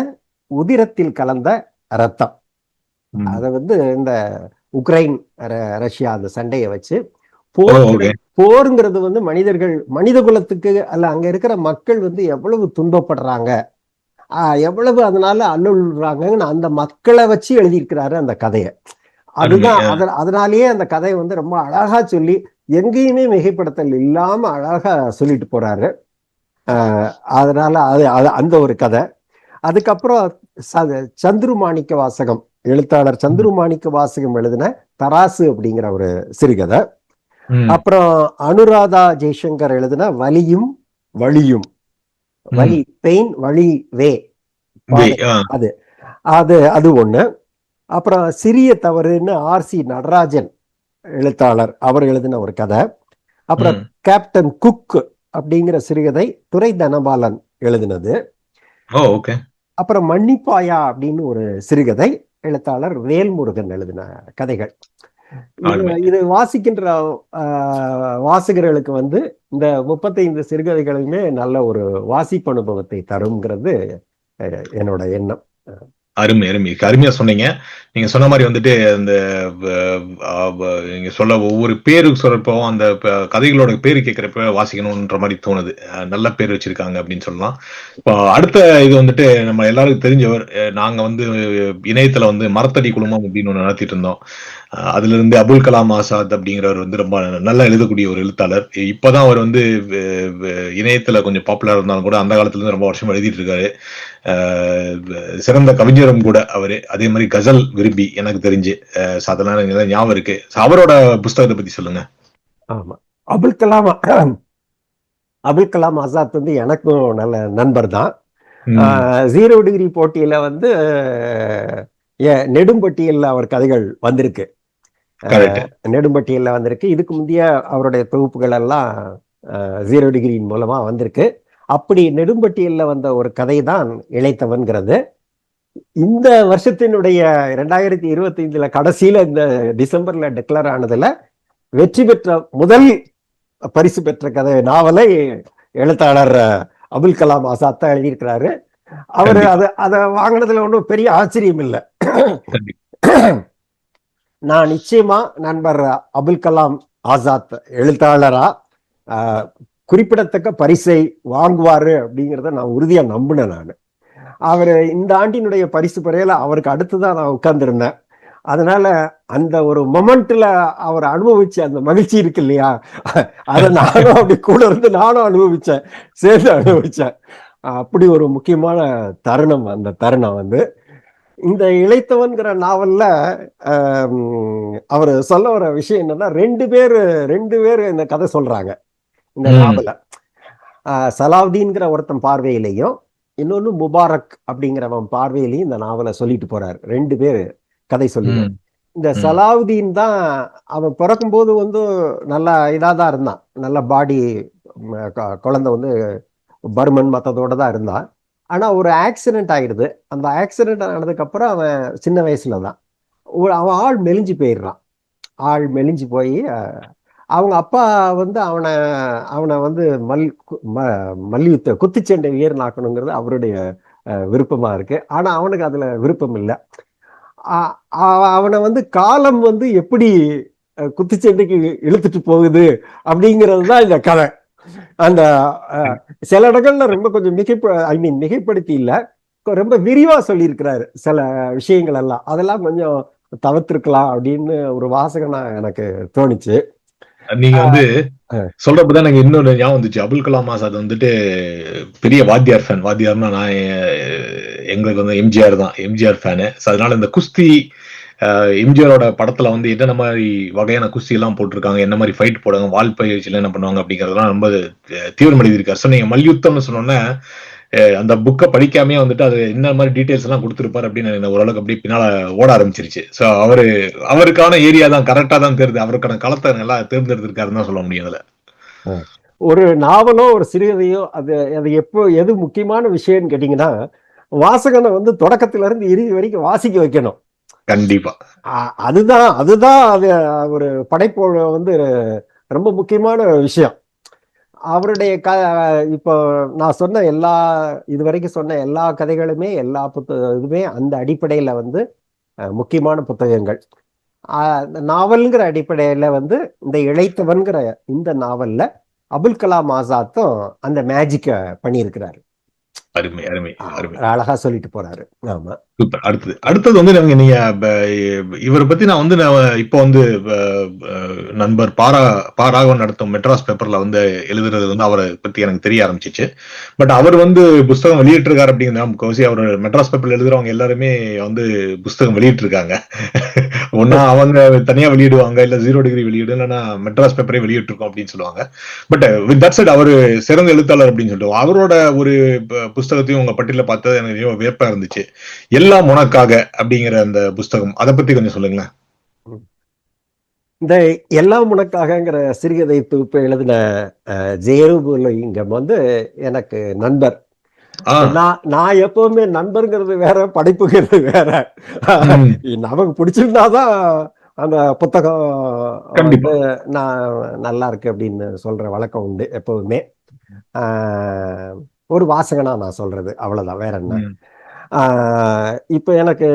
உதிரத்தில் கலந்த ரத்தம். அத வந்து இந்த உக்ரைன் ரஷ்யா அந்த சண்டையை வச்சு போருங்கிறது வந்து மனித குலத்துக்கு அல்ல அங்க இருக்கிற மக்கள் வந்து எவ்வளவு துன்பப்படுறாங்க, எவ்வளவு அதனால அல்லுறாங்கன்னு அந்த மக்களை வச்சு எழுதியிருக்கிறாரு அந்த கதையை. அதுதான் அதனாலேயே அந்த கதையை வந்து ரொம்ப அழகா சொல்லி எங்கேயுமே மிகைப்படுத்தல் இல்லாம அழகா சொல்லிட்டு போறாரு. அதனால அந்த ஒரு கதை. அதுக்கப்புறம் சந்துரு மாணிக்க வாசகம், எழுத்தாளர் சந்துரு மாணிக்க வாசகம் எழுதின தராசு அப்படிங்கிற ஒரு சிறுகதை. அப்புறம் அனுராதா ஜெய்சங்கர் எழுதின வலியும் வழியும், வலி பெயின் வழி வே, அது ஒண்ணு. அப்புறம் சிறிய தவறுன்னு ஆர்சி நடராஜன் எழுத்தாளர், அவர் எழுதின ஒரு கதை. அப்புறம் கேப்டன் குக் அப்படிங்கிற சிறுகதை துரை தனபாலன் எழுதினது. அப்புறம் மன்னிப்பாயா அப்படின்னு ஒரு சிறுகதை, எழுத்தாளர் வேல்முருகன் எழுதின கதைகள். இது வாசிக்கின்ற வாசகர்களுக்கு வந்து இந்த 35 சிறுகதைகளுமே நல்ல ஒரு வாசிப்பு அனுபவத்தை தருங்கிறது என்னோட எண்ணம். அருமையா சொன்னீங்க. நீங்க சொன்ன மாதிரி வந்துட்டு அந்த நீங்க சொல்ல ஒவ்வொரு பேரு சொல்றப்போ அந்த கதைகளோட பேரு கேட்கிறப்ப வாசிக்கணும்ன்ற மாதிரி தோணுது. நல்ல பேர் வச்சிருக்காங்க அப்படின்னு சொல்லலாம். இப்போ அடுத்த இது வந்துட்டு நம்ம எல்லாருக்கும் தெரிஞ்சவர், நாங்க வந்து இணையத்துல வந்து மரத்தடி குழுமம் அப்படின்னு ஒண்ணு நடத்திட்டு இருந்தோம். அதுல இருந்து அபுல் கலாம் ஆசாத் அப்படிங்கிறவர் வந்து ரொம்ப நல்லா எழுதக்கூடிய ஒரு எழுத்தாளர். இப்பதான் அவர் வந்து இணையத்துல கொஞ்சம் பாப்புலர் இருந்தாலும் கூட அந்த காலத்துல இருந்து ரொம்ப வருஷம் எழுதிட்டு இருக்காரு. சிறந்த கவிஞரும் கூட அவரு. அதே மாதிரி கசல் விரும்பி எனக்கு தெரிஞ்சு அதெல்லாம் ஞாபகம் இருக்கு. அவரோட புஸ்தகத்தை பத்தி சொல்லுங்க. ஆமா, அபுல் கலாம் ஆசாத் வந்து எனக்கும் நல்ல நண்பர் தான். 0 டிகிரி போட்டியில வந்து நெடும்பட்டியல்ல அவர் கதைகள் வந்திருக்கு. கரெக்ட். நெடும்பட்டியல்ல வந்திருக்கு. இதுக்கு முந்தைய அவருடைய தொகுப்புகள் எல்லாம் 0 டிகிரியின் மூலமா வந்திருக்கு. அப்படி நெடும்பட்டியல்ல வந்த ஒரு கதை தான் இளைத்தவன்கிறது. இந்த வருஷத்தினுடைய 2025 கடைசியில இந்த டிசம்பர்ல டிக்ளேர் ஆனதுல வெற்றி பெற்ற முதல் பரிசு பெற்ற கதை நாவலை எழுத்தாளர் அபுல் கலாம் ஆசாத் தான் எழுதியிருக்கிறாரு. அவரு அதை வாங்கினதுல ஒன்றும் பெரிய ஆச்சரியம் இல்லை. நான் நிச்சயமா நண்பர் அபுல் கலாம் ஆசாத் எழுத்தாளரா குறிப்பிடத்தக்க பரிசை வாங்குவாரு அப்படிங்கிறத நான் உறுதியா நம்பினேன். நான் அவரு இந்த ஆண்டினுடைய பரிசு பெறையில அவருக்கு அடுத்துதான் நான் உட்கார்ந்துருந்தேன். அதனால அந்த ஒரு மொமெண்ட்ல அவர் அனுபவிச்ச அந்த மகிழ்ச்சி இருக்கு இல்லையா, அதை நானும் அப்படி கூட இருந்து நானும் அனுபவிச்சேன், சேர்ந்து அனுபவிச்சேன். அப்படி ஒரு முக்கியமான தருணம். அந்த தருணம் வந்து இந்த இளைத்தவன்கிற நாவல்ல அவர் சொல்ல வர விஷயம் என்னன்னா, ரெண்டு பேர் இந்த கதை சொல்றாங்க இந்த நாவல. சலாவுதீன்கிற ஒருத்தன் பார்வையிலையும் இன்னொன்னு முபாரக் அப்படிங்கிறவன் பார்வையிலையும் இந்த நாவலை சொல்லிட்டு போறாரு. ரெண்டு பேர் கதை சொல்லி. இந்த சலாவுதீன் தான் அவன் பிறக்கும் போது வந்து நல்லா இதாதான் இருந்தான், நல்ல பாடி, குழந்தை வந்து பர்மன் மத்ததோட தான் இருந்தான். ஆனா ஒரு ஆக்சிடென்ட் ஆயிடுது. அந்த ஆக்சிடென்ட் ஆனதுக்கு அப்புறம் அவன் சின்ன வயசுலதான் அவன் ஆள் மெலிஞ்சு போயிடுறான். ஆள் மெலிஞ்சு போய் அவங்க அப்பா வந்து அவனை வந்து மல்யுத்த குத்துச்சண்டை வீரனாக்கணுங்கிறது அவருடைய விருப்பமா இருக்கு. ஆனா அவனுக்கு அதுல விருப்பம் இல்லை. அவனை வந்து காலம் வந்து எப்படி குத்துச்சண்டைக்கு இழுத்துட்டு போகுது அப்படிங்கிறது தான் இந்த கதை. அந்த சில இடங்கள்ல ரொம்ப கொஞ்சம் மிகைப்படுத்தி இல்ல, ரொம்ப விரிவா சொல்லியிருக்கிறாரு சில விஷயங்கள் எல்லாம். அதெல்லாம் கொஞ்சம் தவிர்த்திருக்கலாம் அப்படின்னு ஒரு வாசகனா எனக்கு தோணுச்சு. நீங்க வந்து சொல்றப்பதான் எனக்கு இன்னொரு ஞாபகம் வந்துச்சு. அபுல் கலாம் ஆசாத் வந்துட்டு பெரிய வாத்தியார் ஃபேன். வாத்தியார்னா நான் எங்களுக்கு வந்து எம்ஜிஆர் தான், எம்ஜிஆர் ஃபேனு. அதனால இந்த குஸ்தி எம்ஜிஆரோட படத்துல வந்து என்னென்ன மாதிரி வகையான குஸ்தி எல்லாம் போட்டிருக்காங்க, என்ன மாதிரி ஃபைட் போடுவாங்க, வால் பயிற்சியில என்ன பண்ணுவாங்க அப்படிங்கறதெல்லாம் ரொம்ப தீவிரம் எழுதியிருக்காரு. ஸோ நீங்க மல்யுத்தம்னு சொன்னோன்னே அந்த புக்கை படிக்காமே வந்துட்டு அது என்ன மாதிரி டீடைல்ஸ் எல்லாம் கொடுத்துருப்பாரு அப்படின்னு ஓரளவுக்கு அப்படி பின்னால ஓட ஆரம்பிச்சிருச்சு. ஸோ அவருக்கான ஏரியா தான் கரெக்டா தான் தெரியுது, அவருக்கான களத்தை நல்லா தேர்ந்தெடுத்திருக்காருன்னு தான் சொல்ல முடியும். அதுல ஒரு நாவலோ ஒரு சிறுகதையோ அது எது முக்கியமான விஷயம்னு கேட்டீங்கன்னா, வாசகனை வந்து தொடக்கத்துல இருந்து இறுதி வரைக்கும் வாசிக்க வைக்கணும். கண்டிப்பா அதுதான் அது ஒரு படைப்போட வந்து ரொம்ப முக்கியமான விஷயம். அவருடைய இப்போ நான் சொன்ன இதுவரைக்கும் சொன்ன எல்லா கதைகளுமே எல்லா இதுவுமே அந்த அடிப்படையில வந்து முக்கியமான புத்தகங்கள். நாவல்ங்கிற அடிப்படையில வந்து இந்த இளைத்தவன்கிற இந்த நாவல்ல அபுல் கலாம் ஆசாத்தும் அந்த மேஜிக்க பண்ணியிருக்கிறாரு. அருமை அருமை அருமை, அழகா சொல்லிட்டு போறாரு. ஆமா, சூப்பர். அடுத்தது வந்து நீங்க இவரை பத்தி நான் வந்து இப்போ வந்து நண்பர் பாராகவன் நடத்தும் மெட்ராஸ் பேப்பர்ல வந்து எழுதுறது வந்து அவரை பத்தி எனக்கு தெரிய ஆரம்பிச்சிச்சு. பட் அவர் வந்து புஸ்தகம் வெளியிட்டிருக்காரு அப்படிங்கிறது அவர் மெட்ராஸ் பேப்பர்ல எழுதுறவங்க எல்லாருமே வந்து புஸ்தகம் வெளியிட்டிருக்காங்க. ஒன்னா அவங்க தனியா வெளியிடுவாங்க, இல்ல 0 டிகிரி வெளியிடு, இல்லைன்னா மெட்ராஸ் பேப்பரே வெளியிட்டிருக்கோம் அப்படின்னு சொல்லுவாங்க. பட் வித் தட் சைட் அவரு சிறந்த எழுத்தாளர் அப்படின்னு சொல்லிட்டு அவரோட ஒரு புஸ்தகத்தையும் உங்க பட்டியல பார்த்தது எனக்கு வியப்பா இருந்துச்சு. எல்லாம் உனக்காக அப்படிங்கிற அந்த புஸ்தகம், அதை பத்தி கொஞ்சம் சொல்லுங்களேன். இந்த எல்லாம் உனக்காகங்கிற சிறுகதை தொகுப்பை எழுதின ஜெயரூபலிங்கம் வந்து எனக்கு நண்பர். நான் எப்பவுமே நண்பருங்கிறது வேற, படைப்புங்கிறது வேற. நமக்கு பிடிச்சிருந்தாதான் அந்த புத்தகம் வந்து நான் நல்லா இருக்கு அப்படின்னு சொல்ற வழக்கம் உண்டு எப்பவுமே. ஒரு வாசகனா நான் சொல்றது அவ்வளவுதான், வேற என்ன. இப்ப எனக்கு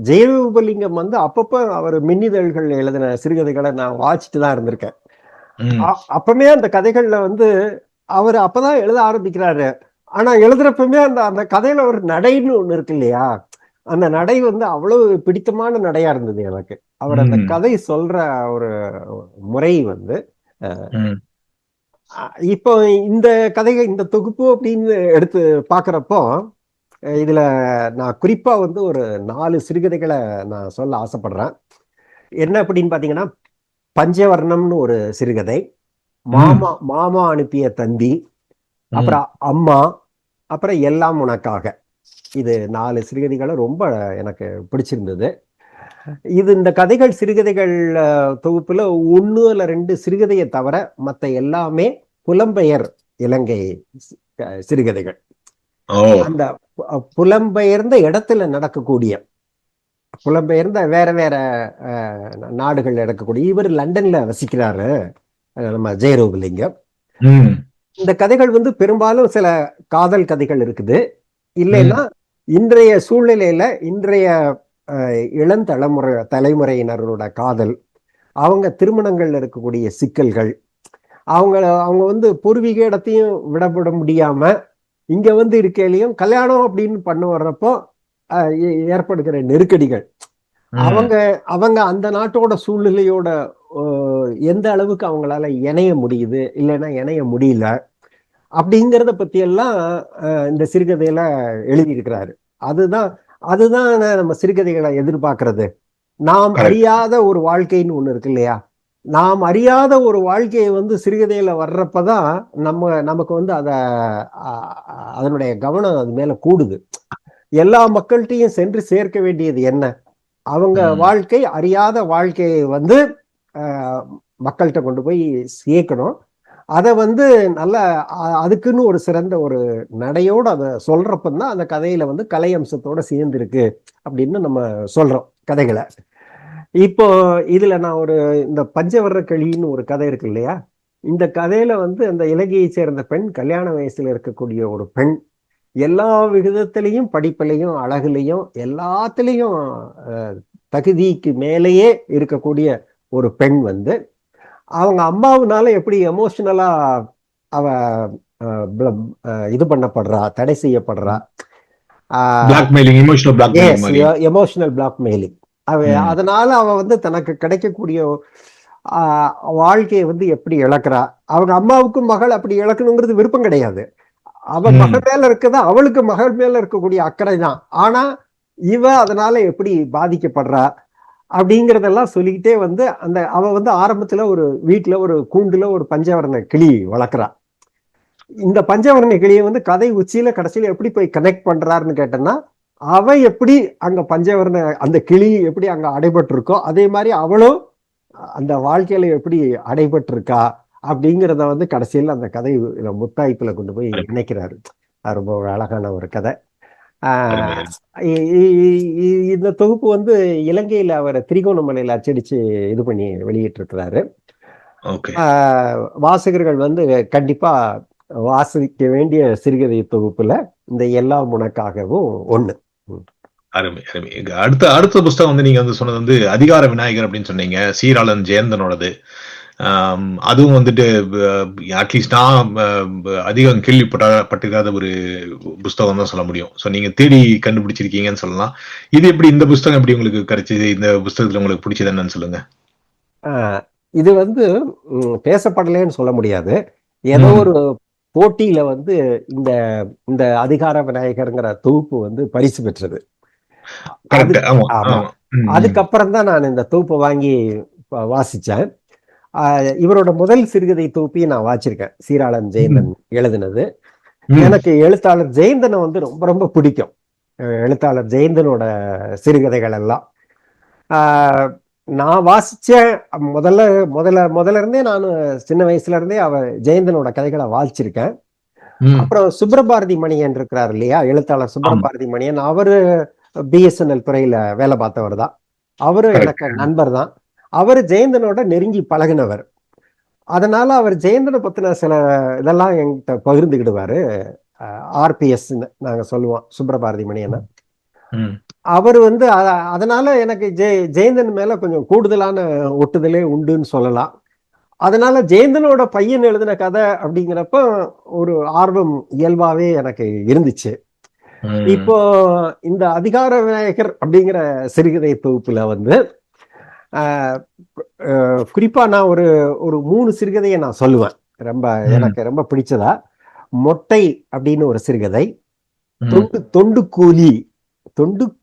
ஜெயரூபலிங்கம் வந்து அப்பப்ப அவர் மின்னிதழ்கள் எழுதின சிறுகதைகளை நான் வாசிச்சுட்டு தான் இருந்திருக்கேன். அப்பமே அந்த கதைகள்ல வந்து அவர் அப்பதான் எழுத ஆரம்பிக்கிறாரு. ஆனா எழுதுறப்பமே அந்த கதையில ஒரு நடைன்னு ஒண்ணு இருக்கு இல்லையா, அந்த நடை வந்து அவ்வளவு பிடித்தமான நடையா இருந்தது எனக்கு. அவர் அந்த கதை சொல்ற ஒரு முறை வந்து இப்போ இந்த கதைகள் இந்த தொகுப்பு அப்படின்னு எடுத்து பாக்குறப்போ இதுல நான் குறிப்பா வந்து ஒரு 4 சிறுகதைகளை நான் சொல்ல ஆசைப்படுறேன். என்ன அப்படின்னு பாத்தீங்கன்னா, பஞ்சவர்ணம்னு ஒரு சிறுகதை, மாமா அனுப்பிய தந்தி, அப்புறம் அம்மா, அப்புறம் எல்லாம் உனக்காக. இது 4 சிறுகதைகளும் ரொம்ப எனக்கு பிடிச்சிருந்தது. இது இந்த கதைகள் சிறுகதைகள் தொகுப்புல 1 அல்ல 2 சிறுகதையை தவிர மத்த எல்லாமே புலம்பெயர் இலங்கை சிறுகதைகள். அந்த புலம்பெயர்ந்த இடத்துல நடக்கக்கூடிய, புலம்பெயர்ந்த வேற வேற நாடுகள் நடக்கக்கூடிய, இவர் லண்டன்ல வசிக்கிறாரு நம்ம ஜெயரோபலிங்கம். இந்த கதைகள் வந்து பெரும்பாலும் சில காதல் கதைகள் இருக்குது. இல்லைன்னா இன்றைய சூழ்நிலையில இன்றைய தலைமுறையினரோட காதல், அவங்க திருமணங்கள்ல இருக்கக்கூடிய சிக்கல்கள், அவங்க வந்து பூர்வீக இடத்தையும் விடப்பட முடியாம இங்க வந்து இருக்கையிலையும் கல்யாணம் அப்படின்னு பண்ண வர்றப்போ ஏற்படுகிற நெருக்கடிகள், அவங்க அந்த நாட்டோட சூழ்நிலையோட எந்த அளவுக்கு அவங்களால இணைய முடியுது இல்லைன்னா இணைய முடியல அப்படிங்கிறத பத்தி எல்லாம் இந்த சிறுகதையில எழுதியிருக்கிறாரு. அதுதான் நம்ம சிறுகதைகளை எதிர்பார்க்கறது. நாம் அறியாத ஒரு வாழ்க்கைன்னு ஒண்ணு இருக்கு இல்லையா? நாம் அறியாத ஒரு வாழ்க்கையை வந்து சிறுகதையில வர்றப்பதான் நமக்கு வந்து அதனுடைய கவனம் அது மேல கூடுது. எல்லா மக்கள்கிட்டையும் சென்று சேர்க்க வேண்டியது என்ன? அவங்க வாழ்க்கை, அறியாத வாழ்க்கையை வந்து மக்கள்கிட்ட கொண்டு போய் சேர்க்கணும். அதை வந்து நல்ல அதுக்குன்னு ஒரு சிறந்த ஒரு நடையோடு அதை சொல்றப்பதான் அந்த கதையில வந்து கலை அம்சத்தோட சேர்ந்துருக்கு அப்படின்னு நம்ம சொல்றோம் கதைகளை. இப்போ இதுல நான் இந்த பஞ்சவர்ண கிளின்னு ஒரு கதை இருக்கு இல்லையா? இந்த கதையில வந்து அந்த இலங்கையை சேர்ந்த பெண், கல்யாண வயசுல இருக்கக்கூடிய ஒரு பெண், எல்லா விகிதத்திலையும், படிப்பிலையும், அழகுலையும், எல்லாத்துலேயும் தகுதிக்கு மேலேயே இருக்கக்கூடிய ஒரு பெண் வந்து அவங்க அம்மாவுனால எப்படி எமோஷனலா அவ இது பண்ணப்படுறா, தடை செய்யப்படுறா, எமோஷனல் பிளாக்மெயிலிங். அதனால அவ வந்து தனக்கு கிடைக்கக்கூடிய வாழ்க்கையை வந்து எப்படி இழக்கிறா. அவங்க அம்மாவுக்கும் மகள் அப்படி இழக்கணுங்கிறது விருப்பம் கிடையாது. அவன் மகள் மேல இருக்கதா, அவளுக்கு மகள் மேல இருக்கக்கூடிய அக்கறை தான். ஆனா இவ அதனால எப்படி பாதிக்கப்படுறா அப்படிங்கறதெல்லாம் சொல்லிக்கிட்டே வந்து அவ வந்து ஆரம்பத்துல ஒரு வீட்டுல ஒரு கூண்டுல ஒரு பஞ்சவர்ண கிளி வளர்க்குறா. இந்த பஞ்சவர்ண கிளியை வந்து கதை உச்சியில கடைசியில எப்படி போய் கனெக்ட் பண்றாருன்னு கேட்டேன்னா, அவ எப்படி அங்க பஞ்சவர்ண அந்த கிளி எப்படி அங்க அடைபட்டு இருக்கோ அதே மாதிரி அவளும் அந்த வாழ்க்கையில எப்படி அடைபட்டு இருக்கா அப்படிங்கிறத வந்து கடைசியில் அந்த கதை முத்தாய்ப்புல கொண்டு போய் இணைக்கிறாரு. ரொம்ப ஒரு அழகான ஒரு கதை. இந்த தொகுப்பு வந்து இலங்கையில அவர் திரிகோணமலையில அச்சடிச்சு இது பண்ணி வெளியிட்டு இருக்கிறாரு. வாசகர்கள் வந்து கண்டிப்பா வாசிக்க வேண்டிய சிறுகதை தொகுப்புல இந்த எல்லாம் உனக்காகவும் ஒண்ணு. அருமை அருமை. அடுத்த புஸ்தகம் வந்து நீங்க வந்து சொன்னது வந்து அதிகார விநாயகர் அப்படின்னு சொன்னீங்க, சீராளன் ஜெயந்தனோடது. அதுவும் வந்துட்டு அட்லீஸ்ட் நான் அதிகம் கேள்விப்பட்டிருக்காத ஒரு புஸ்தகம் தான் சொல்ல முடியும். ஸோ நீங்க தேடி கண்டுபிடிச்சிருக்கீங்கன்னு சொல்லலாம். இது எப்படி, இந்த புஸ்தகம் எப்படி உங்களுக்கு கிடைச்சது? இந்த புஸ்தகத்துல உங்களுக்கு பிடிச்சது என்னன்னு சொல்லுங்க. இது வந்து பேசப்படலேன்னு சொல்ல முடியாது. ஏதோ ஒரு போட்டியில வந்து இந்த அதிகார விநாயகர்ங்கிற தொகுப்பு வந்து பரிசு பெற்றது. அதுக்கப்புறம் தான் நான் இந்த தொகுப்பை வாங்கி வாசிச்சேன். இவரோட முதல் சிறுகதை தொகுப்பையும் நான் வாசிச்சிருக்கேன், சீராளன் ஜெயந்தன் எழுதினது. எனக்கு எழுத்தாளர் ஜெயந்தனை வந்து ரொம்ப ரொம்ப பிடிக்கும். எழுத்தாளர் ஜெயந்தனோட சிறுகதைகள் எல்லாம் நான் வாசிச்சேன். முதல்ல இருந்தே நான் சின்ன வயசுல இருந்தே ஜெயந்தனோட கதைகளை வாசிச்சிருக்கேன். அப்புறம் சுப்ரபாரதி மணியன் இருக்கிறார் இல்லையா, எழுத்தாளர் சுப்ரபாரதி மணியன். அவரு பிஎஸ்என்எல் துறையில வேலை பார்த்தவர் தான். அவரு எனக்கு நண்பர் தான். அவரு ஜெயந்தனோட நெருங்கி பழகினவர். அதனால அவர் ஜெயந்தனை பத்தின சில இதெல்லாம் என்கிட்ட பகிர்ந்துக்கிடுவாரு. ஆர்பிஎஸ் நாங்க சொல்லுவோம், சுப்ரபாரதி மணியன். அவர் வந்து அதனால எனக்கு ஜெயந்தன் மேல கொஞ்சம் கூடுதலான ஒட்டுதலே உண்டுன்னு சொல்லலாம். அதனால ஜெயந்தனோட பையன் எழுதின கதை அப்படிங்கிறப்ப ஒரு ஆர்வம் இயல்பாவே எனக்கு இருந்துச்சு. இப்போ இந்த அதிகார விநாயகர் அப்படிங்கிற சிறுகதை தொகுப்புல வந்து குறிப்பா நான் ஒரு 3 சிறுகதையை நான் சொல்லுவேன், எனக்கு ரொம்ப பிடிச்சதா. மொட்டை அப்படின்னு ஒரு சிறுகதை, தொண்டு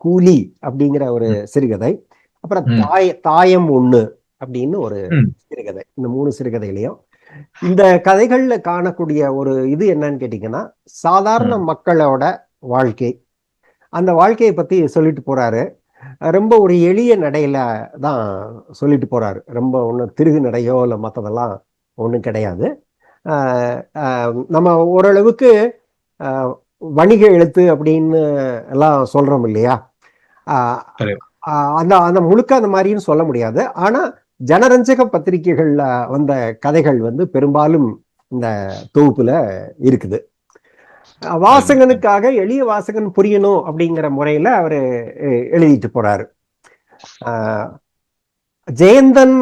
கூலி அப்படிங்கிற ஒரு சிறுகதை, அப்புறம் தாயம் ஒண்ணு அப்படின்னு ஒரு சிறுகதை. இந்த 3 சிறுகதையிலையும் இந்த கதைகள்ல காணக்கூடிய ஒரு இது என்னன்னு கேட்டீங்கன்னா, சாதாரண மக்களோட வாழ்க்கை, அந்த வாழ்க்கையை பத்தி சொல்லிட்டு போறாரு. ரொம்ப ஒரு எளிய நடையில தான் சொல்லிட்டு போறாரு. ரொம்ப ஒன்றும் திருகு நடையோ இல்லை மற்றதெல்லாம் ஒன்றும் கிடையாது. நம்ம ஓரளவுக்கு ஆஹ், வணிக எழுத்து அப்படின்னு எல்லாம் சொல்றோம் இல்லையா? ஆஹ், அந்த அந்த முழுக்க அந்த மாதிரின்னு சொல்ல முடியாது. ஆனா ஜனரஞ்சக பத்திரிகைகள்ல வந்த கதைகள் வந்து பெரும்பாலும் இந்த தொகுப்புல இருக்குது. வாசகனுக்காக எளிய வாசகன் புரியணும் அப்படிங்கிற முறையில அவரு எழுதிட்டு போறாரு. ஜெயந்தன்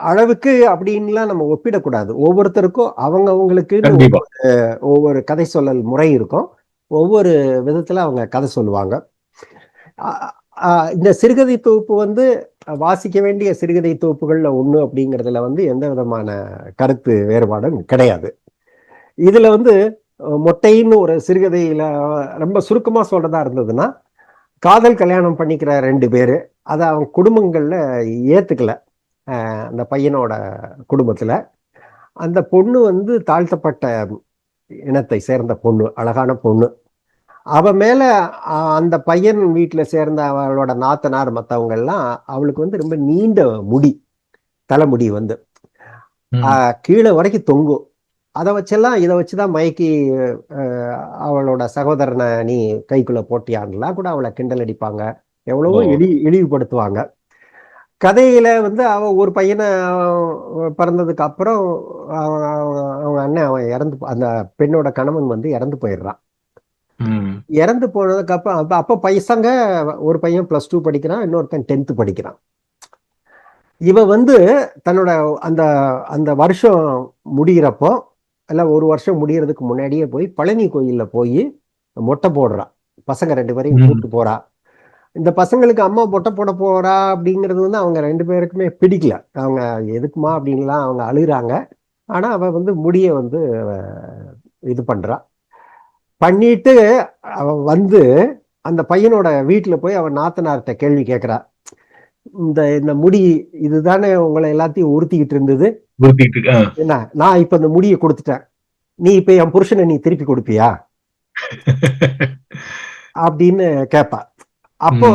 அளவுக்கு அப்படின்லாம் நம்ம ஒப்பிடக்கூடாது. ஒவ்வொருத்தருக்கும் அவங்களுக்கு ஒவ்வொரு கதை சொல்லல் முறை இருக்கும். ஒவ்வொரு விதத்துல அவங்க கதை சொல்லுவாங்க. இந்த சிறுகதை தொகுப்பு வந்து வாசிக்க வேண்டிய சிறுகதை தொகுப்புகள்ல ஒண்ணு அப்படிங்கிறதுல வந்து எந்த விதமான கருத்து வேறுபாடும் கிடையாது. இதுல வந்து மொட்டைன்னு ஒரு சிறுகதையில ரொம்ப சுருக்கமா சொல்றதா இருந்ததுன்னா, காதல் கல்யாணம் பண்ணிக்கிற 2 பேரு அதை அவங்க குடும்பங்கள்ல ஏத்துக்கல. அந்த பையனோட குடும்பத்துல அந்த பொண்ணு வந்து தாழ்த்தப்பட்ட இனத்தை சேர்ந்த பொண்ணு, அழகான பொண்ணு. அவ மேல அந்த பையன் வீட்டுல சேர்ந்த அவளோட நாத்தனார் மத்தவங்க எல்லாம் அவளுக்கு வந்து ரொம்ப நீண்ட முடி, தலைமுடி வந்து கீழே வரைக்கும் தொங்கும். அதை வச்செல்லாம் இதை வச்சுதான் மயக்கி அவளோட சகோதரனை நீ கைக்குள்ள போட்டியான்லாம் கூட அவளை கிண்டல் அடிப்பாங்க, எவ்வளவோ இழிவுபடுத்துவாங்க. கதையில வந்து அவ ஒரு பையனை பிறந்ததுக்கு அப்புறம் அவங்க அண்ணன் அவன் இறந்து, அந்த பெண்ணோட கணவன் வந்து இறந்து போயிடுறான். இறந்து போனதுக்கு அப்புறம் அப்ப பைசங்க ஒரு பையன் +2 படிக்கிறான், இன்னொருத்தன் 10th படிக்கிறான். இவ வந்து தன்னோட அந்த அந்த வருஷம் முடிகிறப்போ இல்ல ஒரு வருஷம் முடியறதுக்கு முன்னாடியே போய் பழனி கோயில்ல போய் மொட்டை போடுறான். பசங்க 2 பேரையும் கூப்பிட்டு போறா. இந்த பசங்களுக்கு அம்மா மொட்டை போட போறா அப்படிங்கிறது வந்து அவங்க 2 பேருக்குமே பிடிக்கல. அவங்க எதுக்குமா அப்படின்லாம் அவங்க அழுகுறாங்க. ஆனா அவ வந்து முடிய வந்து இது பண்றா. பண்ணிட்டு அவ வந்து அந்த பையனோட வீட்டுல போய் அவன் நாத்தனார்கிட்ட கேள்வி கேட்கிறா. இந்த முடி இதுதானே உங்களை எல்லாத்தையும் உறுத்திக்கிட்டு இருந்தது, என்ன நான் இப்ப இந்த முடியை கொடுத்துட்டேன், நீ இப்ப என் புருஷனை நீ திருப்பி கொடுப்பியா அப்படின்னு கேட்பா. அப்போ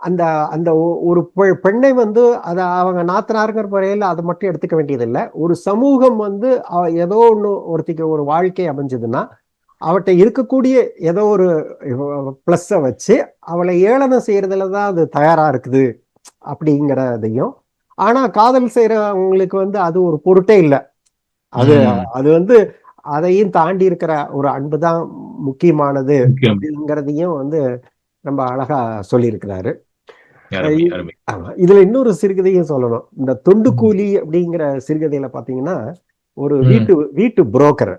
அந்த அந்த ஒரு பெண்ணை வந்து அத அவங்க நாத்தனாருங்கிற முறையில அதை மட்டும் எடுத்துக்க வேண்டியது இல்லை. ஒரு சமூகம் வந்து ஏதோ ஒண்ணு ஒருத்திக்கு ஒரு வாழ்க்கை அமைஞ்சதுன்னா அவட்ட இருக்கக்கூடிய ஏதோ ஒரு பிளஸ்ஸ வச்சு அவளை ஏளனம் செய்யறதுலதான் அது தயாரா இருக்குது அப்படிங்கிறதையும். ஆனா காதல் செய்யறவங்களுக்கு வந்து அது ஒரு பொருட்டே இல்லை. அது வந்து அதையும் தாண்டி இருக்கிற ஒரு அன்புதான் முக்கியமானது அப்படிங்கிறதையும் வந்து ரொம்ப அழகா சொல்லியிருக்கிறாரு. இதுல இன்னொரு சிறுகதையும் சொல்லணும். இந்த தொண்டு கூலி அப்படிங்கிற சிறுகதையில பாத்தீங்கன்னா ஒரு வீட்டு புரோக்கர்,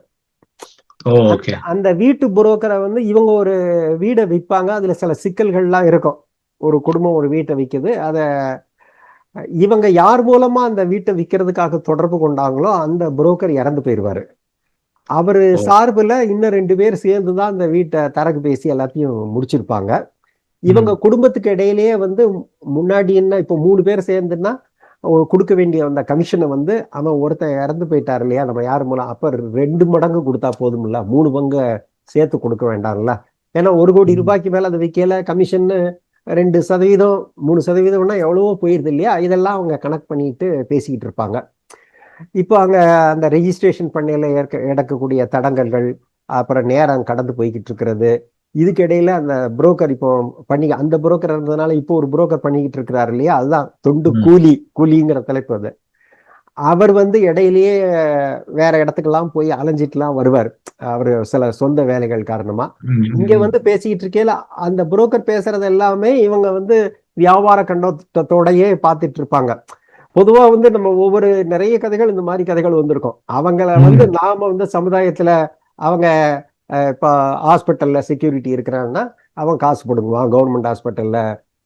அந்த வீட்டு புரோக்கரை வந்து இவங்க ஒரு வீடை விற்பாங்க. அதுல சில சிக்கல்கள்லாம் இருக்கும். ஒரு குடும்பம் ஒரு வீட்டை விற்குது. அத இவங்க யார் மூலமா அந்த வீட்டை விற்கிறதுக்காக தொடர்பு கொண்டாங்களோ அந்த புரோக்கர் இறந்து போயிடுவாரு. அவரு சார்புல இன்னும் 2 பேர் சேர்ந்துதான் அந்த வீட்டை தரகு பேசி எல்லாத்தையும் முடிச்சிருப்பாங்க. இவங்க குடும்பத்துக்கு இடையிலேயே வந்து முன்னாடி என்ன இப்போ 3 பேர் சேர்ந்துன்னா கொடுக்க வேண்டிய அந்த கமிஷனை வந்து அவன் ஒருத்தன் இறந்து போயிட்டாரு இல்லையா, நம்ம யார் மூலம், அப்ப 2 மடங்கு கொடுத்தா போதும்ல, 3 பங்கு சேர்த்து கொடுக்க வேண்டாம்ல. ஏன்னா 1 கோடி ரூபாய்க்கு மேல அதை விற்கல, கமிஷன் 2%, 3%, எவ்வளவோ போயிருது இல்லையா. இதெல்லாம் அவங்க கனெக்ட் பண்ணிட்டு பேசிக்கிட்டு இருப்பாங்க. இப்போ அங்க அந்த ரெஜிஸ்ட்ரேஷன் பண்ணையில எடுக்கக்கூடிய தடங்கல்கள், அப்புறம் நேரம் கடந்து போய்கிட்டு இருக்கிறது, இதுக்கு இடையில அந்த புரோக்கர் இப்போ அந்த புரோக்கர் இருந்ததுனால இப்போ ஒரு புரோக்கர் பண்ணிக்கிட்டு இருக்கிறாரு இல்லையா, அதுதான் தொண்டு கூலிங்கிற தலைப்பு. அது அவர் வந்து இடையிலேயே வேற இடத்துக்கெல்லாம் போய் அலைஞ்சிட்டுலாம் வருவார், அவரு சில சொந்த வேலைகள் காரணமா. இங்க வந்து பேசிக்கிட்டு இருக்கையில அந்த புரோக்கர் பேசுறது எல்லாமே இவங்க வந்து வியாபார கண்ணோட்டத்தோடயே பார்த்துட்டு இருப்பாங்க. பொதுவா வந்து நம்ம ஒவ்வொரு நிறைய கதைகள் இந்த மாதிரி கதைகள் வந்திருக்கும். அவங்கள வந்து நாம வந்து சமுதாயத்துல அவங்க இப்போ ஹாஸ்பிட்டல்ல செக்யூரிட்டி இருக்கிறான்னா அவன் காசு போடுவான், கவர்மெண்ட் ஹாஸ்பிட்டல்ல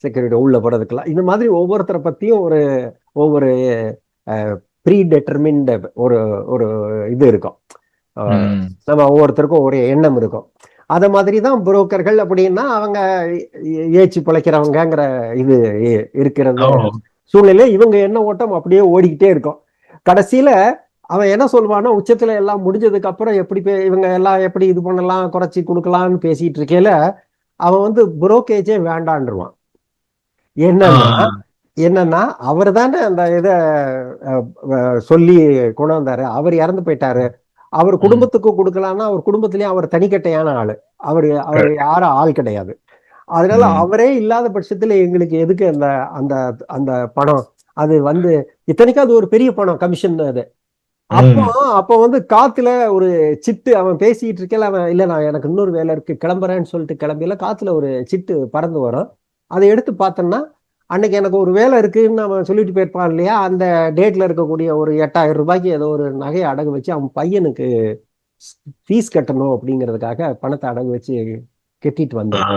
செக்யூரிட்டி உள்ள போறதுக்கெல்லாம். இந்த மாதிரி ஒவ்வொருத்தரை பத்தியும் ஒவ்வொரு ப்ரீ டெட்டர்மின்ட் ஒரு ஒரு இது இருக்கும். நம்ம ஒவ்வொருத்தருக்கும் ஒரு எண்ணம் இருக்கும். அத மாதிரிதான் புரோக்கர்கள். அப்படின்னா அவங்க ஏச்சி பிழைக்கிறவங்கிற இது இருக்கிறது சூழ்நிலை. இவங்க எண்ண ஓட்டம் அப்படியே ஓடிக்கிட்டே இருக்கும். கடைசியில அவன் என்ன சொல்லுவானோ, உச்சத்துல எல்லாம் முடிஞ்சதுக்கு அப்புறம் எப்படி இவங்க எல்லாம் எப்படி இது பண்ணலாம், குறைச்சி கொடுக்கலாம்னு பேசிட்டு இருக்கையில அவன் வந்து புரோக்கேஜே வேண்டான்டுவான். என்னன்னா என்னன்னா அவர் தானே அந்த இதை சொல்லி கொண்டு வந்தாரு. அவர் இறந்து போயிட்டாரு. அவர் குடும்பத்துக்கு கொடுக்கலாம்னா அவர் குடும்பத்திலேயே அவர் தனிக்கட்டையான ஆளு. அவர் யாரும் ஆள் கிடையாது. அதனால அவரே இல்லாத பட்சத்துல எங்களுக்கு எதுக்கு அந்த அந்த அந்த பணம்? அது வந்து இத்தனைக்கும் அது ஒரு பெரிய பணம், கமிஷன் அது. அப்போ காத்துல ஒரு சிட்டு அவன் பேசிட்டு இருக்கல, அவன் இல்ல நான் எனக்கு இன்னொரு வேலை இருக்கு கிளம்புறேன்னு சொல்லிட்டு கிளம்பில காத்துல ஒரு சிட்டு பறந்து வரும். அதை எடுத்து பார்த்தோம்னா அன்னைக்கு எனக்கு ஒரு வேலை இருக்குன்னு அவன் சொல்லிட்டு போயிருப்பான் இல்லையா, அந்த டேட்ல இருக்கக்கூடிய ஒரு 8000 ரூபாய்க்கு ஏதோ ஒரு நகையை அடகு வச்சு அவன் பையனுக்கு ஃபீஸ் கட்டணும் அப்படிங்கிறதுக்காக பணத்தை அடகு வச்சு கட்டிட்டு வந்தான்.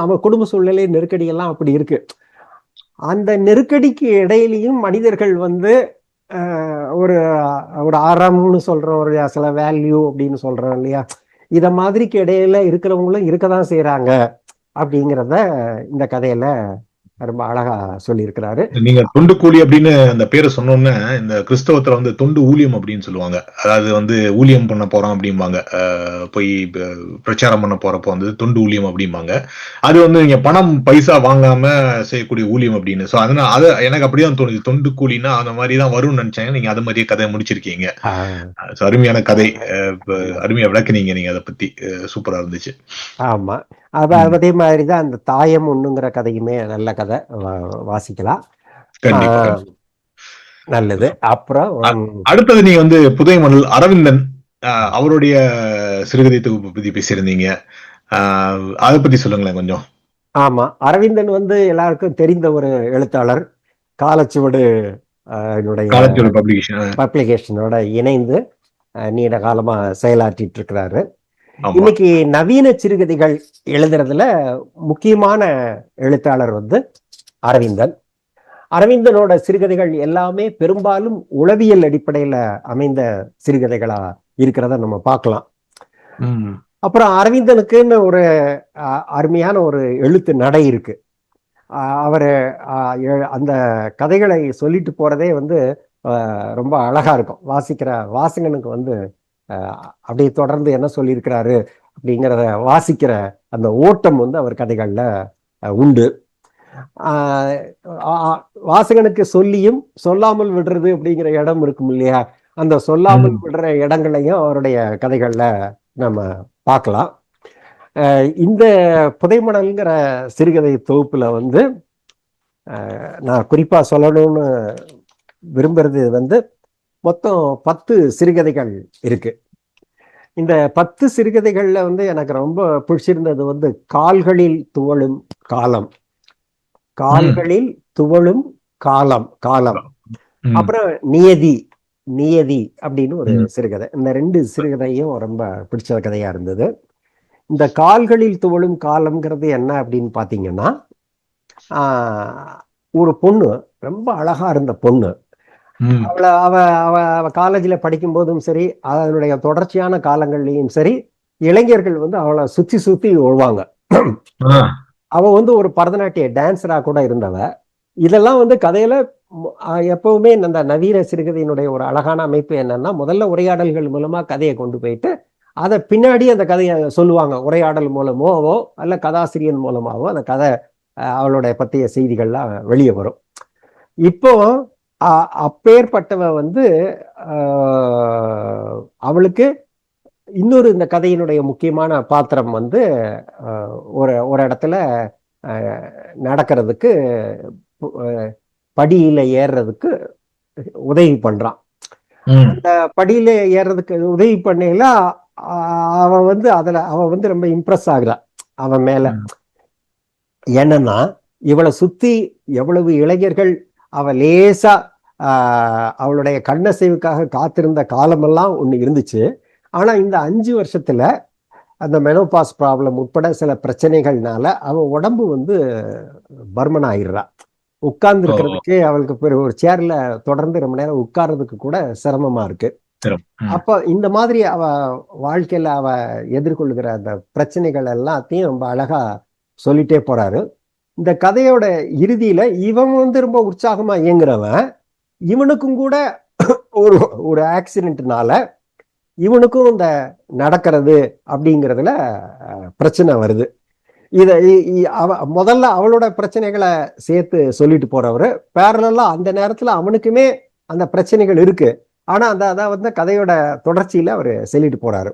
அவன் குடும்ப சூழ்நிலை நெருக்கடி எல்லாம் அப்படி இருக்கு. அந்த நெருக்கடிக்கு இடையிலையும் மனிதர்கள் ஒரு ஒரு அறம்னு சொல்றோம், ஒரு சில வேல்யூ அப்படின்னு சொல்றோம் இல்லையா, இத மாதிரிக்கு இடையில இருக்கிறவங்களும் இருக்கதான் செய்யறாங்க அப்படிங்கிறத இந்த கதையில ரொம்ப அழகா சொல்லி இருக்கிறாரு. நீங்க தொண்டு கூலி அப்படின்னு அந்த பேரை சொன்னோன்னே, இந்த கிறிஸ்தவத்துல தொண்டு ஊழியம் அப்படின்னு சொல்லுவாங்க. அதாவது ஊழியம் பண்ண போறோம் அப்படிம்பாங்க. போய் பிரச்சாரம் பண்ண போறப்போ தொண்டு ஊழியம் அப்படிம்பாங்க. அது நீங்க பணம் பைசா வாங்காம செய்யக்கூடிய ஊழியம் அப்படின்னு. சோ அதனால அது எனக்கு அப்படிதான் தோணுது. தொண்டு கூலினா அந்த மாதிரி தான் வரும்னு நினைச்சேன். நீங்க அது மாதிரியே கதையை முடிச்சிருக்கீங்க. அருமையான கதை, அருமையா விளக்குனீங்க நீங்க அதை பத்தி. சூப்பரா இருந்துச்சு. ஆமா, அதே மாதிரிதான் அந்த தாயம் ஒண்ணுங்கிற கதையுமே நல்ல கதை, வாசிக்கலாம். நல்லது. அப்புறம் அடுத்தது நீங்க புதைமணல் அரவிந்தன் அவருடைய சிறுகதை தொகுப்பு பத்தி பேசியிருந்தீங்க. அதை பத்தி சொல்லுங்களேன் கொஞ்சம். ஆமா, அரவிந்தன் எல்லாருக்கும் தெரிந்த ஒரு எழுத்தாளர். காலச்சுவடு பப்ளிகேஷனோட இணைந்து நீண்ட காலமா செயலாற்றிட்டு இருக்கிறாரு. இன்னைக்கு நவீன சிறுகதைகள் எழுதுறதுல முக்கியமான எழுத்தாளர் அரவிந்தன். அரவிந்தனோட சிறுகதைகள் எல்லாமே பெரும்பாலும் உளவியல் அடிப்படையில அமைந்த சிறுகதைகளா இருக்கிறத நம்ம பார்க்கலாம். அப்புறம் அரவிந்தனுக்குன்னு ஒரு அருமையான ஒரு எழுத்து நடை இருக்கு. அவரு அந்த கதைகளை சொல்லிட்டு போறதே ரொம்ப அழகா இருக்கும். வாசிக்கிற வாசகனுக்கு அப்படியே தொடர்ந்து என்ன சொல்லியிருக்கிறாரு அப்படிங்கிறத வாசிக்கிற அந்த ஓட்டம் அவர் கதைகள்ல உண்டு. வாசகனுக்கு சொல்லியும் சொல்லாமல் விடுறது அப்படிங்கிற இடம் இருக்கும் இல்லையா, அந்த சொல்லாமல் விடுற இடங்களையும் அவருடைய கதைகள்ல நம்ம பார்க்கலாம். இந்த புதைமணல்ங்கிற சிறுகதை தொகுப்புல நான் குறிப்பா சொல்லணும்னு விரும்புறது மொத்தம் 10 சிறுகதைகள் இருக்கு. இந்த 10 சிறுகதைகள்ல எனக்கு ரொம்ப பிடிச்சிருந்தது கால்களில் துவளும் காலம். கால்களில் துவளும் காலம் காலம். அப்புறம் நியதி நியதி அப்படின்னு ஒரு சிறுகதை. இந்த 2 சிறுகதையும் ரொம்ப பிடிச்ச கதையா இருந்தது. இந்த கால்களில் துவளும் காலம்ங்கிறது என்ன அப்படின்னு பாத்தீங்கன்னா, ஒரு பொண்ணு, ரொம்ப அழகா இருந்த பொண்ணு, அவ காலேஜ்ல படிக்கும் போதும் சரி, அதனுடைய தொடர்ச்சியான காலங்கள்லயும் சரி, இளைஞர்கள் அவளை சுத்தி சுத்தி வருவாங்க. அவ ஒரு பரதநாட்டிய டான்ஸரா கூட இருந்தவ. இதெல்லாம் கதையில எப்பவுமே அந்த நவீன சிறுகதையினுடைய ஒரு அழகான அமைப்பு என்னன்னா, முதல்ல உரையாடல்கள் மூலமா கதையை கொண்டு போயிட்டு அதை பின்னாடி அந்த கதையை சொல்லுவாங்க. உரையாடல் மூலமாவோ அல்ல கதாசிரியன் மூலமாவோ அந்த கதை அவளுடைய பற்றிய செய்திகள்லாம் வெளியே வரும். இப்போ அப்பேற்பட்டவ அவளுக்கு இன்னொரு இந்த கதையினுடைய முக்கியமான பாத்திரம் ஒரு இடத்துல நடக்கிறதுக்கு, படியில ஏறுறதுக்கு உதவி பண்றான். அந்த படியில ஏறுறதுக்கு உதவி பண்ணல அவன் அதுல அவன் ரொம்ப இம்ப்ரெஸ் ஆகுறான் அவன் மேல. என்னன்னா, இவளை சுத்தி எவ்வளவு இளைஞர்கள் அவ லேசா அவளுடைய கண்ணசைவுக்காக காத்திருந்த காலமெல்லாம் ஒண்ணு இருந்துச்சு. ஆனா இந்த 5 வருஷத்துல அந்த மெனோபாஸ் ப்ராப்ளம் உட்பட சில பிரச்சனைகள்னால அவன் உடம்பு பர்மன் ஆயிடுறா. உட்கார்ந்து இருக்கிறதுக்கே அவளுக்கு ஒரு சேர்ல தொடர்ந்து ரொம்ப நேரம் உட்கார்றதுக்கு கூட சிரமமா இருக்கு. அப்ப இந்த மாதிரி அவ வாழ்க்கையில அவ எதிர்கொள்கிற அந்த பிரச்சனைகள் எல்லாத்தையும் ரொம்ப அழகா சொல்லிட்டே போறாரு. இந்த கதையோட இறுதியில இவன் ரொம்ப உற்சாகமா இயங்குறவன், இவனுக்கும் கூட ஒரு ஆக்சிடென்ட்னால இவனுக்கும் இந்த நடக்கிறது அப்படிங்கிறதுல பிரச்சனை வருது. முதல்ல அவளோட பிரச்சனைகளை சேர்த்து சொல்லிட்டு போறவரு, பேரலா அந்த நேரத்துல அவனுக்குமே அந்த பிரச்சனைகள் இருக்கு. ஆனா அந்த கதையோட தொடர்ச்சியில அவரு சொல்லிட்டு போறாரு.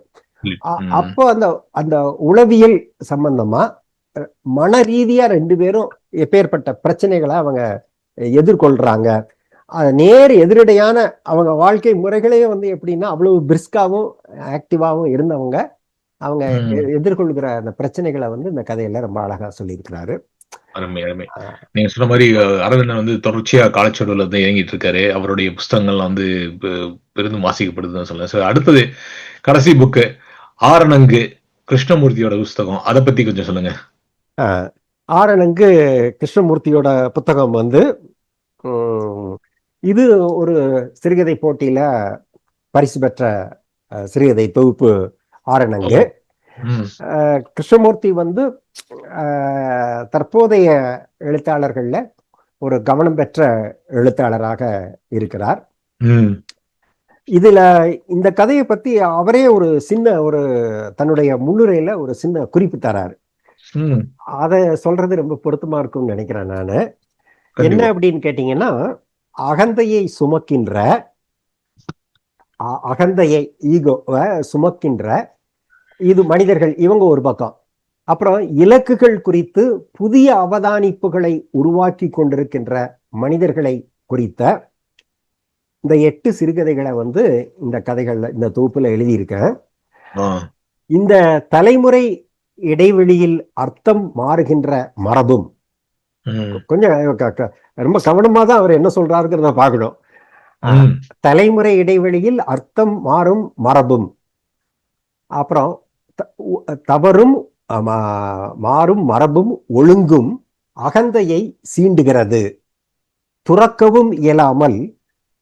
அப்போ அந்த அந்த உளவியல் சம்பந்தமா மன ரீதியா 2 பேரும் எப்பேற்பட்ட பிரச்சனைகளை அவங்க எதிர்கொள்றாங்க. நேர் எதிரடையான அவங்க வாழ்க்கை முறைகளே எப்படின்னா அவ்வளவு பிரிஸ்காவும் ஆக்டிவாவும் இருந்தவங்க. அவங்க எதிர்கொள்கிற அந்த பிரச்சனைகளை இந்த கதையில ரொம்ப அழகா சொல்லியிருக்கிறாரு. அருமை அருமை. நீங்க சொன்ன மாதிரி அரவிந்தன் தொடர்ச்சியா காலச்சுவடுல இயங்கிட்டு இருக்காரு. அவருடைய புஸ்தகங்கள்லாம் பெரிதும் வாசிக்கப்படுதுன்னு சொல்லுங்க. அடுத்தது கடைசி புக்கு ஆரணங்கு, கிருஷ்ணமூர்த்தியோட புஸ்தகம். அதை பத்தி கொஞ்சம் சொல்லுங்க. ஆரணங்கு கிருஷ்ணமூர்த்தியோட புத்தகம் இது ஒரு சிறுகதை போட்டியில பரிசு பெற்ற சிறுகதை தொகுப்பு ஆரணங்கு. கிருஷ்ணமூர்த்தி தற்போதைய எழுத்தாளர்கள்ல ஒரு கவனம் பெற்ற எழுத்தாளராக இருக்கிறார். இதுல இந்த கதையை பத்தி அவரே ஒரு தன்னுடைய முன்னுரையில ஒரு சின்ன குறிப்பு தராரு. அத சொல்றது ரொம்ப பொருத்தமா இருக்கும்னு நினைக்கிறேன் நானு. என்ன அப்படின்னு கேட்டீங்கன்னா, அகந்தையை ஈகோவை சுமக்கின்ற இது மனிதர்கள், இவங்க ஒரு பக்கம். அப்புறம் இலக்குகள் குறித்து புதிய அவதானிப்புகளை உருவாக்கி கொண்டிருக்கின்ற மனிதர்களை குறித்த இந்த 8 சிறுகதைகளை இந்த கதைகள்ல, இந்த தொகுப்புல எழுதியிருக்கேன். இந்த தலைமுறை இடைவெளியில் அர்த்தம் மாறுகின்ற மரபும், கொஞ்சம் ரொம்ப கவனமா தான் அவர் என்ன சொல்றாருங்கிறத பார்க்கணும். தலைமுறை இடைவெளியில் அர்த்தம் மாறும் மரபும், அப்புறம் தவறும் மாறும் மரபும் ஒழுங்கும் அகந்தையை சீண்டுகிறது. துறக்கவும் இயலாமல்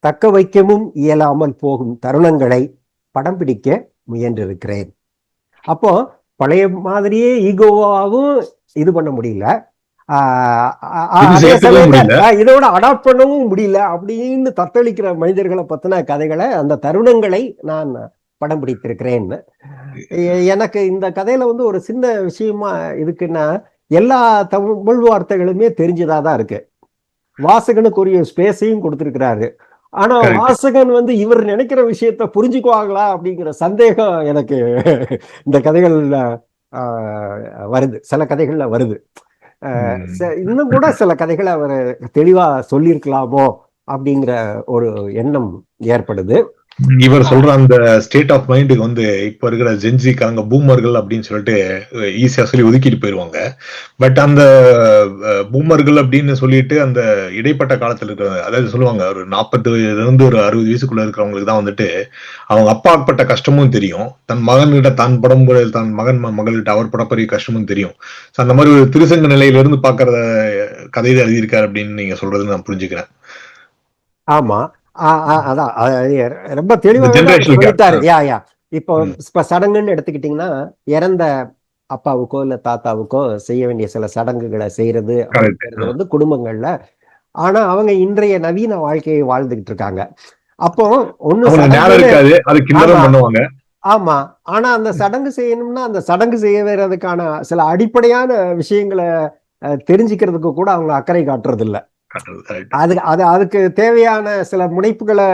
தக்க வைக்கவும் இயலாமல் போகும் தருணங்களை படம் பிடிக்க முயன்றிருக்கிறேன். அப்போ பழைய மாதிரியே ஈகோவாவும் இது பண்ண முடியல, இதோட அடாப்ட் பண்ணவும் முடியல அப்படின்னு தத்தளிக்கிற மனிதர்களை பத்தின கதைகளை, அந்த தருணங்களை நான் படம் பிடித்திருக்கிறேன். எனக்கு இந்த கதையில ஒரு சின்ன விஷயமா இருக்குன்னா, எல்லா தமிழ் வார்த்தைகளுமே தெரிஞ்சதாதான் இருக்கு. வாசகனுக்கு ஒரு ஸ்பேஸையும் கொடுத்திருக்கிறாரு. ஆனா வாசகன் இவர் நினைக்கிற விஷயத்த புரிஞ்சுக்குவாங்களா அப்படிங்கிற சந்தேகம் எனக்கு இந்த கதைகள்ல வருது, சில கதைகள்ல வருது. இன்னும் கூட சில கதைகளை அவர் தெளிவா சொல்லியிருக்கலாமோ அப்படிங்கிற ஒரு எண்ணம் ஏற்படுது. இவர் சொல்ற அந்த ஸ்டேட் ஆஃப் மைண்டுக்கு இப்ப இருக்கிற ஜென்சிக்காரங்க பூமர்கள் அப்படின்னு சொல்லிட்டு ஈஸியா சொல்லி ஒதுக்கிட்டு போயிருவாங்க. பட் அந்த பூமர்கள் அப்படின்னு சொல்லிட்டு அந்த இடைப்பட்ட காலத்துல இருக்கிற, அதாவது சொல்லுவாங்க ஒரு 40 இருந்து ஒரு 60 வயசுக்குள்ள இருக்கிறவங்களுக்கு தான் அவங்க அப்பாப்பட்ட கஷ்டமும் தெரியும், தன் மகன்கிட்ட தான் தன் மகன் மகள்கிட்ட அவர் படப்பரிய கஷ்டமும் தெரியும். அந்த மாதிரி ஒரு திருசங்க நிலையில இருந்து பாக்குறத கதையில எழுதியிருக்காரு அப்படின்னு நீங்க சொல்றது நான் புரிஞ்சுக்கிறேன். ஆமா, அதான் ரொம்ப தெளிவாக சொல்லிட்டாரு. இப்ப சடங்குன்னு எடுத்துக்கிட்டீங்கன்னா, இறந்த அப்பாவுக்கோ இல்ல தாத்தாவுக்கோ செய்ய வேண்டிய சில சடங்குகளை செய்யறது அப்படிங்கிறது குடும்பங்கள்ல. ஆனா அவங்க இன்றைய நவீன வாழ்க்கையை வாழ்ந்துகிட்டு இருக்காங்க. அப்போ ஆமா, ஆனா அந்த சடங்கு செய்யணும்னா அந்த சடங்கு செய்யறதுக்கான சில அடிப்படையான விஷயங்களை தெரிஞ்சுக்கிறதுக்கு கூட அவங்க அக்கறை காட்டுறது இல்ல. அதுக்கு தேவையான சில முனைப்புகளை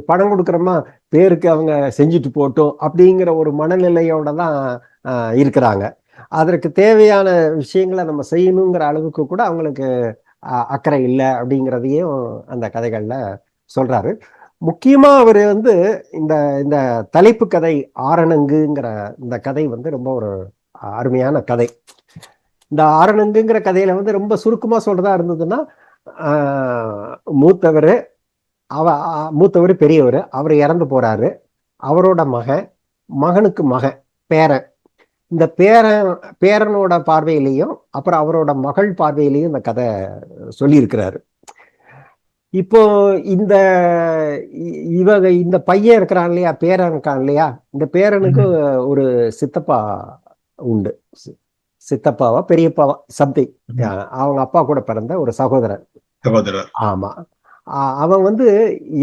பணம் கொடுக்கறோமா, பேருக்கு அவங்க செஞ்சுட்டு போட்டோம் அப்படிங்கிற ஒரு மனநிலையோட தான் இருக்கிறாங்க. அதற்கு தேவையான விஷயங்களை நம்ம செய்யணுங்கிற அளவுக்கு கூட அவங்களுக்கு அக்கறை இல்லை அப்படிங்கிறதையும் அந்த கதைகள்ல சொல்றாரு. முக்கியமா அவரு இந்த இந்த தலைப்பு கதை ஆரணங்குங்கிற இந்த கதை ரொம்ப ஒரு அருமையான கதை. இந்த ஆரணங்குங்கிற கதையில ரொம்ப சுருக்கமா சொல்றதா இருந்ததுன்னா, மூத்தவர் பெரியவர், அவர் இறந்து போறாரு. அவரோட மகனுக்கு பேரன், இந்த பேரனோட பார்வையிலையும் அப்புறம் அவரோட மகள் பார்வையிலையும் இந்த கதை சொல்லி இருக்கிறாரு. இப்போ இந்த பையன் இருக்கிறான் இல்லையா, பேரன் இருக்கான் இல்லையா, இந்த பேரனுக்கு ஒரு சித்தப்பா உண்டு. சித்தப்பாவா பெரியப்பாவா சம்திங், அவங்க அப்பா கூட பிறந்த ஒரு சகோதரன். ஆமா, அவன்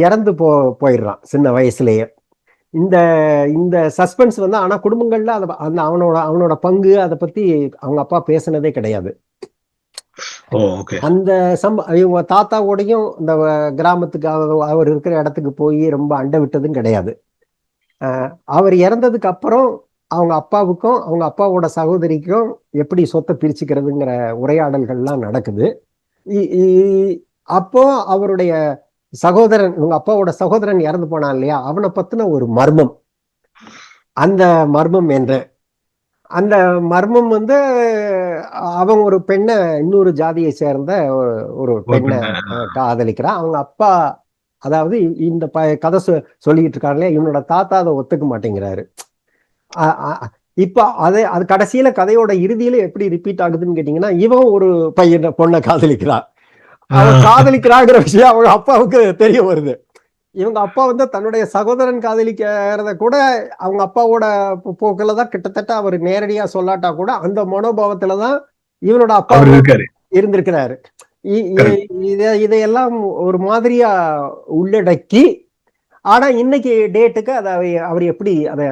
இறந்து போயிடுறான் சின்ன வயசுலயே. இந்த இந்த சஸ்பென்ஸ் வந்து ஆனா குடும்பங்கள்ல அந்த அவனோட பங்கு அதை பத்தி அவங்க அப்பா பேசினதே கிடையாது. அந்த இவங்க தாத்தாவோடையும் இந்த கிராமத்துக்கு அவர் இருக்கிற இடத்துக்கு போய் ரொம்ப அண்டை விட்டதும் கிடையாது. அவர் இறந்ததுக்கு அப்புறம் அவங்க அப்பாவுக்கும் அவங்க அப்பாவோட சகோதரிக்கும் எப்படி சொத்தை பிரிச்சுக்கிறதுங்கிற உரையாடல்கள்லாம் நடக்குது. அப்போ அவருடைய சகோதரன், உங்க அப்பாவோட சகோதரன் இறந்து போனான் இல்லையா, அவனை பத்தின ஒரு மர்மம், அந்த மர்மம் அந்த மர்மம் வந்து அவன் ஒரு பெண்ணை, இன்னொரு ஜாதியை சேர்ந்த ஒரு பெண்ணை காதலிக்கிறான். அவங்க அப்பா, அதாவது இந்த கதை சொல்லிட்டு இருக்காரு இல்லையா, இவனோட தாத்தா அதை ஒத்துக்க மாட்டேங்கிறாரு. இப்ப அது கடைசியில கதையோட இறுதியில எப்படி ரிப்பீட் ஆகுதுன்னு கேட்டீங்கன்னா, இவன் ஒரு பொண்ணை காதலிக்கிறான். அவன் காதலிக்கிறாங்கிற விஷயம் அவங்க அப்பாவுக்கு தெரிய வருது. இவங்க அப்பா வந்து தன்னுடைய சகோதரன் காதலிக்கிறத கூட அவங்க அப்பாவோட போக்குல தான் கிட்டத்தட்ட அவர் நேரடியா சொல்லாட்டா கூட அந்த மனோபாவத்துலதான் இவனோட அப்பா இருந்திருக்கிறாரு. இதையெல்லாம் ஒரு மாதிரியா உள்ளடக்கி, ஆனா இன்னைக்கு டேட்டுக்கு அதை அவர் எப்படி அதை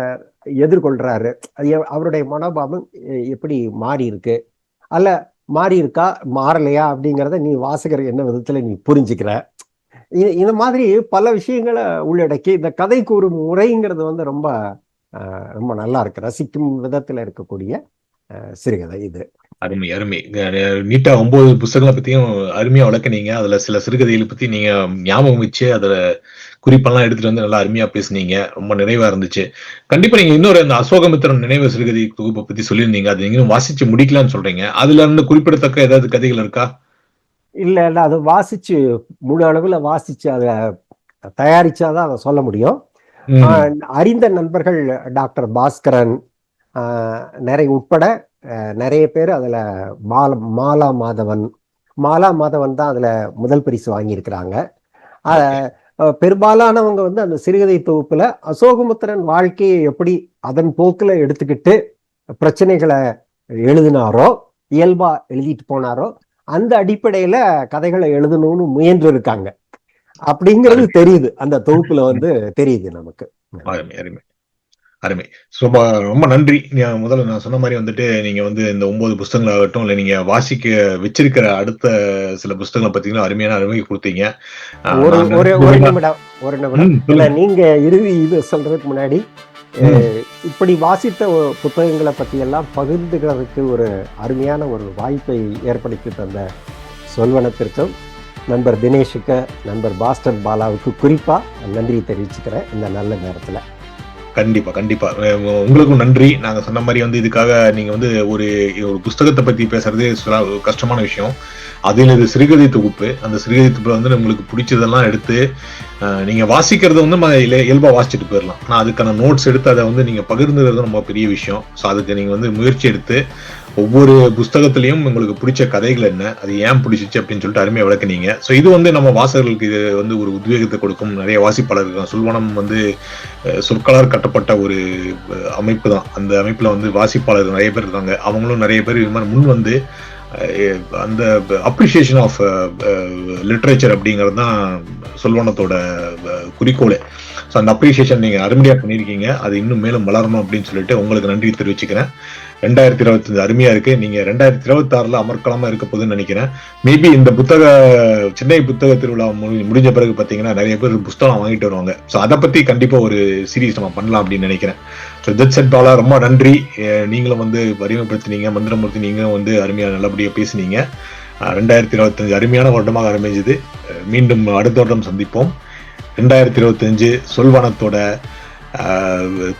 எதிர்கொள்றாரு, அவருடைய மனோபாவம் எப்படி மாறி இருக்கு, அல்ல மாறி இருக்கா மாறலையா அப்படிங்கிறத நீ வாசகர் என்ன விதத்துல நீ புரிஞ்சுக்கிற. இந்த மாதிரி பல விஷயங்களை உள்ளடக்கி இந்த கதை கூறும் முறைங்கிறது வந்து ரொம்ப ரொம்ப நல்லா இருக்கு, ரசிக்கும் விதத்துல இருக்கக்கூடிய சிறுகதை இது. அருமை அருமை. நீட்டா 9 புத்தகங்களை பத்தியும் அருமையா வளர்க்கனீங்க. அதுல சில சிறுகதைகளை பத்தி நீங்க ஞாபகம் வச்சு அதுல குறிப்பெல்லாம் எடுத்துட்டு வந்து நல்லா அருமையா பேசுனீங்க. ரொம்ப நிறைவா இருந்துச்சு. கண்டிப்பா நீங்க இன்னொரு அந்த அசோகமித்திரன் நினைவு சிறுகதை தொகுப்பை பத்தி சொல்லியிருந்தீங்க. அது நீங்களும் வாசிச்சு முடிக்கலாம்னு சொல்றீங்க. அதுல இருந்து குறிப்பிடத்தக்க ஏதாவது கதைகள் இருக்கா? இல்ல அது வாசிச்சு முழு அளவுல வாசிச்சு அதை தயாரிச்சாதான் அதை சொல்ல முடியும். அறிந்த நண்பர்கள் டாக்டர் பாஸ்கரன் நிறைய உட்பட நிறைய பேர் அதுல மாலா மாதவன் தான் அதுல முதல் பரிசு வாங்கியிருக்கிறாங்க. பெரும்பாலானவங்க வந்து அந்த சிறுகதை தொகுப்புல அசோகமித்திரன் வாழ்க்கையை எப்படி அதன் போக்குல எடுத்துக்கிட்டு பிரச்சனைகளை எழுதினாரோ, இயல்பா எழுதிட்டு போனாரோ, அந்த அடிப்படையில கதைகளை எழுதணும்னு முயன்று இருக்காங்க அப்படிங்கிறது தெரியுது, அந்த தொகுப்புல வந்து தெரியுது நமக்கு. அருமை. ரொம்ப ரொம்ப நன்றி. முதல்ல நான் சொன்ன மாதிரி வந்துட்டு நீங்க வந்து இந்த 9 புத்தகங்கள் ஆகட்டும், இல்ல நீங்க வாசிக்க வச்சிருக்கிற அடுத்த சில புத்தகங்களை பத்தீங்கன்னா அருமையான அறிமுகம் கொடுத்தீங்க. ஒரு நிமிடம் இல்ல, நீங்க இறுதி இது சொல்றதுக்கு முன்னாடி இப்படி வாசித்த புத்தகங்களை பத்தி எல்லாம் பகிர்ந்துக்கிறதுக்கு ஒரு அருமையான ஒரு வாய்ப்பை ஏற்படுத்தி தந்த சொல்வனத்திற்கும் நண்பர் தினேஷுக்கு, நண்பர் பாஸ்டர் பாலாவுக்கு குறிப்பா நன்றி தெரிவிச்சுக்கிறேன் இந்த நல்ல நேரத்துல. கண்டிப்பா கண்டிப்பா உங்களுக்கும் நன்றி. நாங்க சொன்ன மாதிரி வந்து இதுக்காக நீங்க வந்து ஒரு புஸ்தகத்தை பத்தி பேசுறதே கஷ்டமான விஷயம். அதுல இது சிறுகதை தொகுப்பு. அந்த சிறுகதை தொகுப்புல வந்து உங்களுக்கு பிடிச்சதெல்லாம் எடுத்து நீங்க வாசிக்கிறத வந்து இயல்பா வாசிச்சுட்டு போயிடலாம். ஆனா அதுக்கான நோட்ஸ் எடுத்து அதை வந்து நீங்க பகிர்ந்துறது ரொம்ப பெரிய விஷயம். ஸோ அதுக்கு நீங்க வந்து முயற்சி எடுத்து ஒவ்வொரு புஸ்தகத்திலையும் உங்களுக்கு பிடிச்ச கதைகள் என்ன, அது ஏன் பிடிச்சிச்சு அப்படின்னு சொல்லிட்டு அருமையா விளக்குனீங்க. ஸோ இது வந்து நம்ம வாசகர்களுக்கு இது வந்து ஒரு உத்வேகத்தை கொடுக்கும். நிறைய வாசிப்பாளர்கள் சொல்வனம் வந்து சொற்களால் கட்டப்பட்ட ஒரு அமைப்பு தான். அந்த அமைப்புல வந்து வாசிப்பாளர்கள் நிறைய பேர் இருக்காங்க. அவங்களும் நிறைய பேர் இது மாதிரி முன் வந்து அந்த அப்ரிசியேஷன் ஆஃப் லிட்ரேச்சர் அப்படிங்கிறது தான் சொல்வனத்தோட குறிக்கோளே. ஸோ அந்த அப்ரிசியேஷன் நீங்க அருமையா பண்ணியிருக்கீங்க. அது இன்னும் மேலும் வளரணும் அப்படின்னு சொல்லிட்டு உங்களுக்கு நன்றி தெரிவிச்சுக்கிறேன். 2025 அருமையா இருக்கு. நீங்க 2026 அமர்க்கலமா இருக்க போகுதுன்னு நினைக்கிறேன். மேபி இந்த சென்னை புத்தக திருவிழா முடிஞ்ச பிறகு பாத்தீங்கன்னா நிறைய பேர் புத்தகம் வாங்கிட்டு வருவாங்க. ஸோ அதை பத்தி கண்டிப்பா ஒரு சீரீஸ் நம்ம பண்ணலாம் அப்படின்னு நினைக்கிறேன். ஸோ தட்ஸ் இட் பாலா, ரொம்ப நன்றி. நீங்களும் வந்து அறிமுகப்படுத்தினீங்க. மந்திரமூர்த்தி நீங்களும் வந்து அருமையா நல்லபடியா பேசினீங்க. 2025 அருமையான வருடமாக ஆரம்பிச்சது. மீண்டும் அடுத்த வருடம் சந்திப்போம். 2025 சொல்வனத்தோட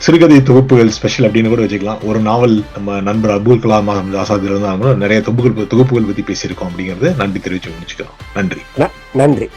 சிறுகதை தொகுப்புகள் ஸ்பெஷல் அப்படின்னு கூட வச்சுக்கலாம். ஒரு நாவல் நம்ம நண்பர் அப்துல் கலாம் ஆசாத் இருந்தாலும் நிறைய தொகுப்புகள் பத்தி பேசியிருக்கோம் அப்படிங்கிறது நன்றி தெரிவிச்சு முடிச்சுக்கிறோம். நன்றி.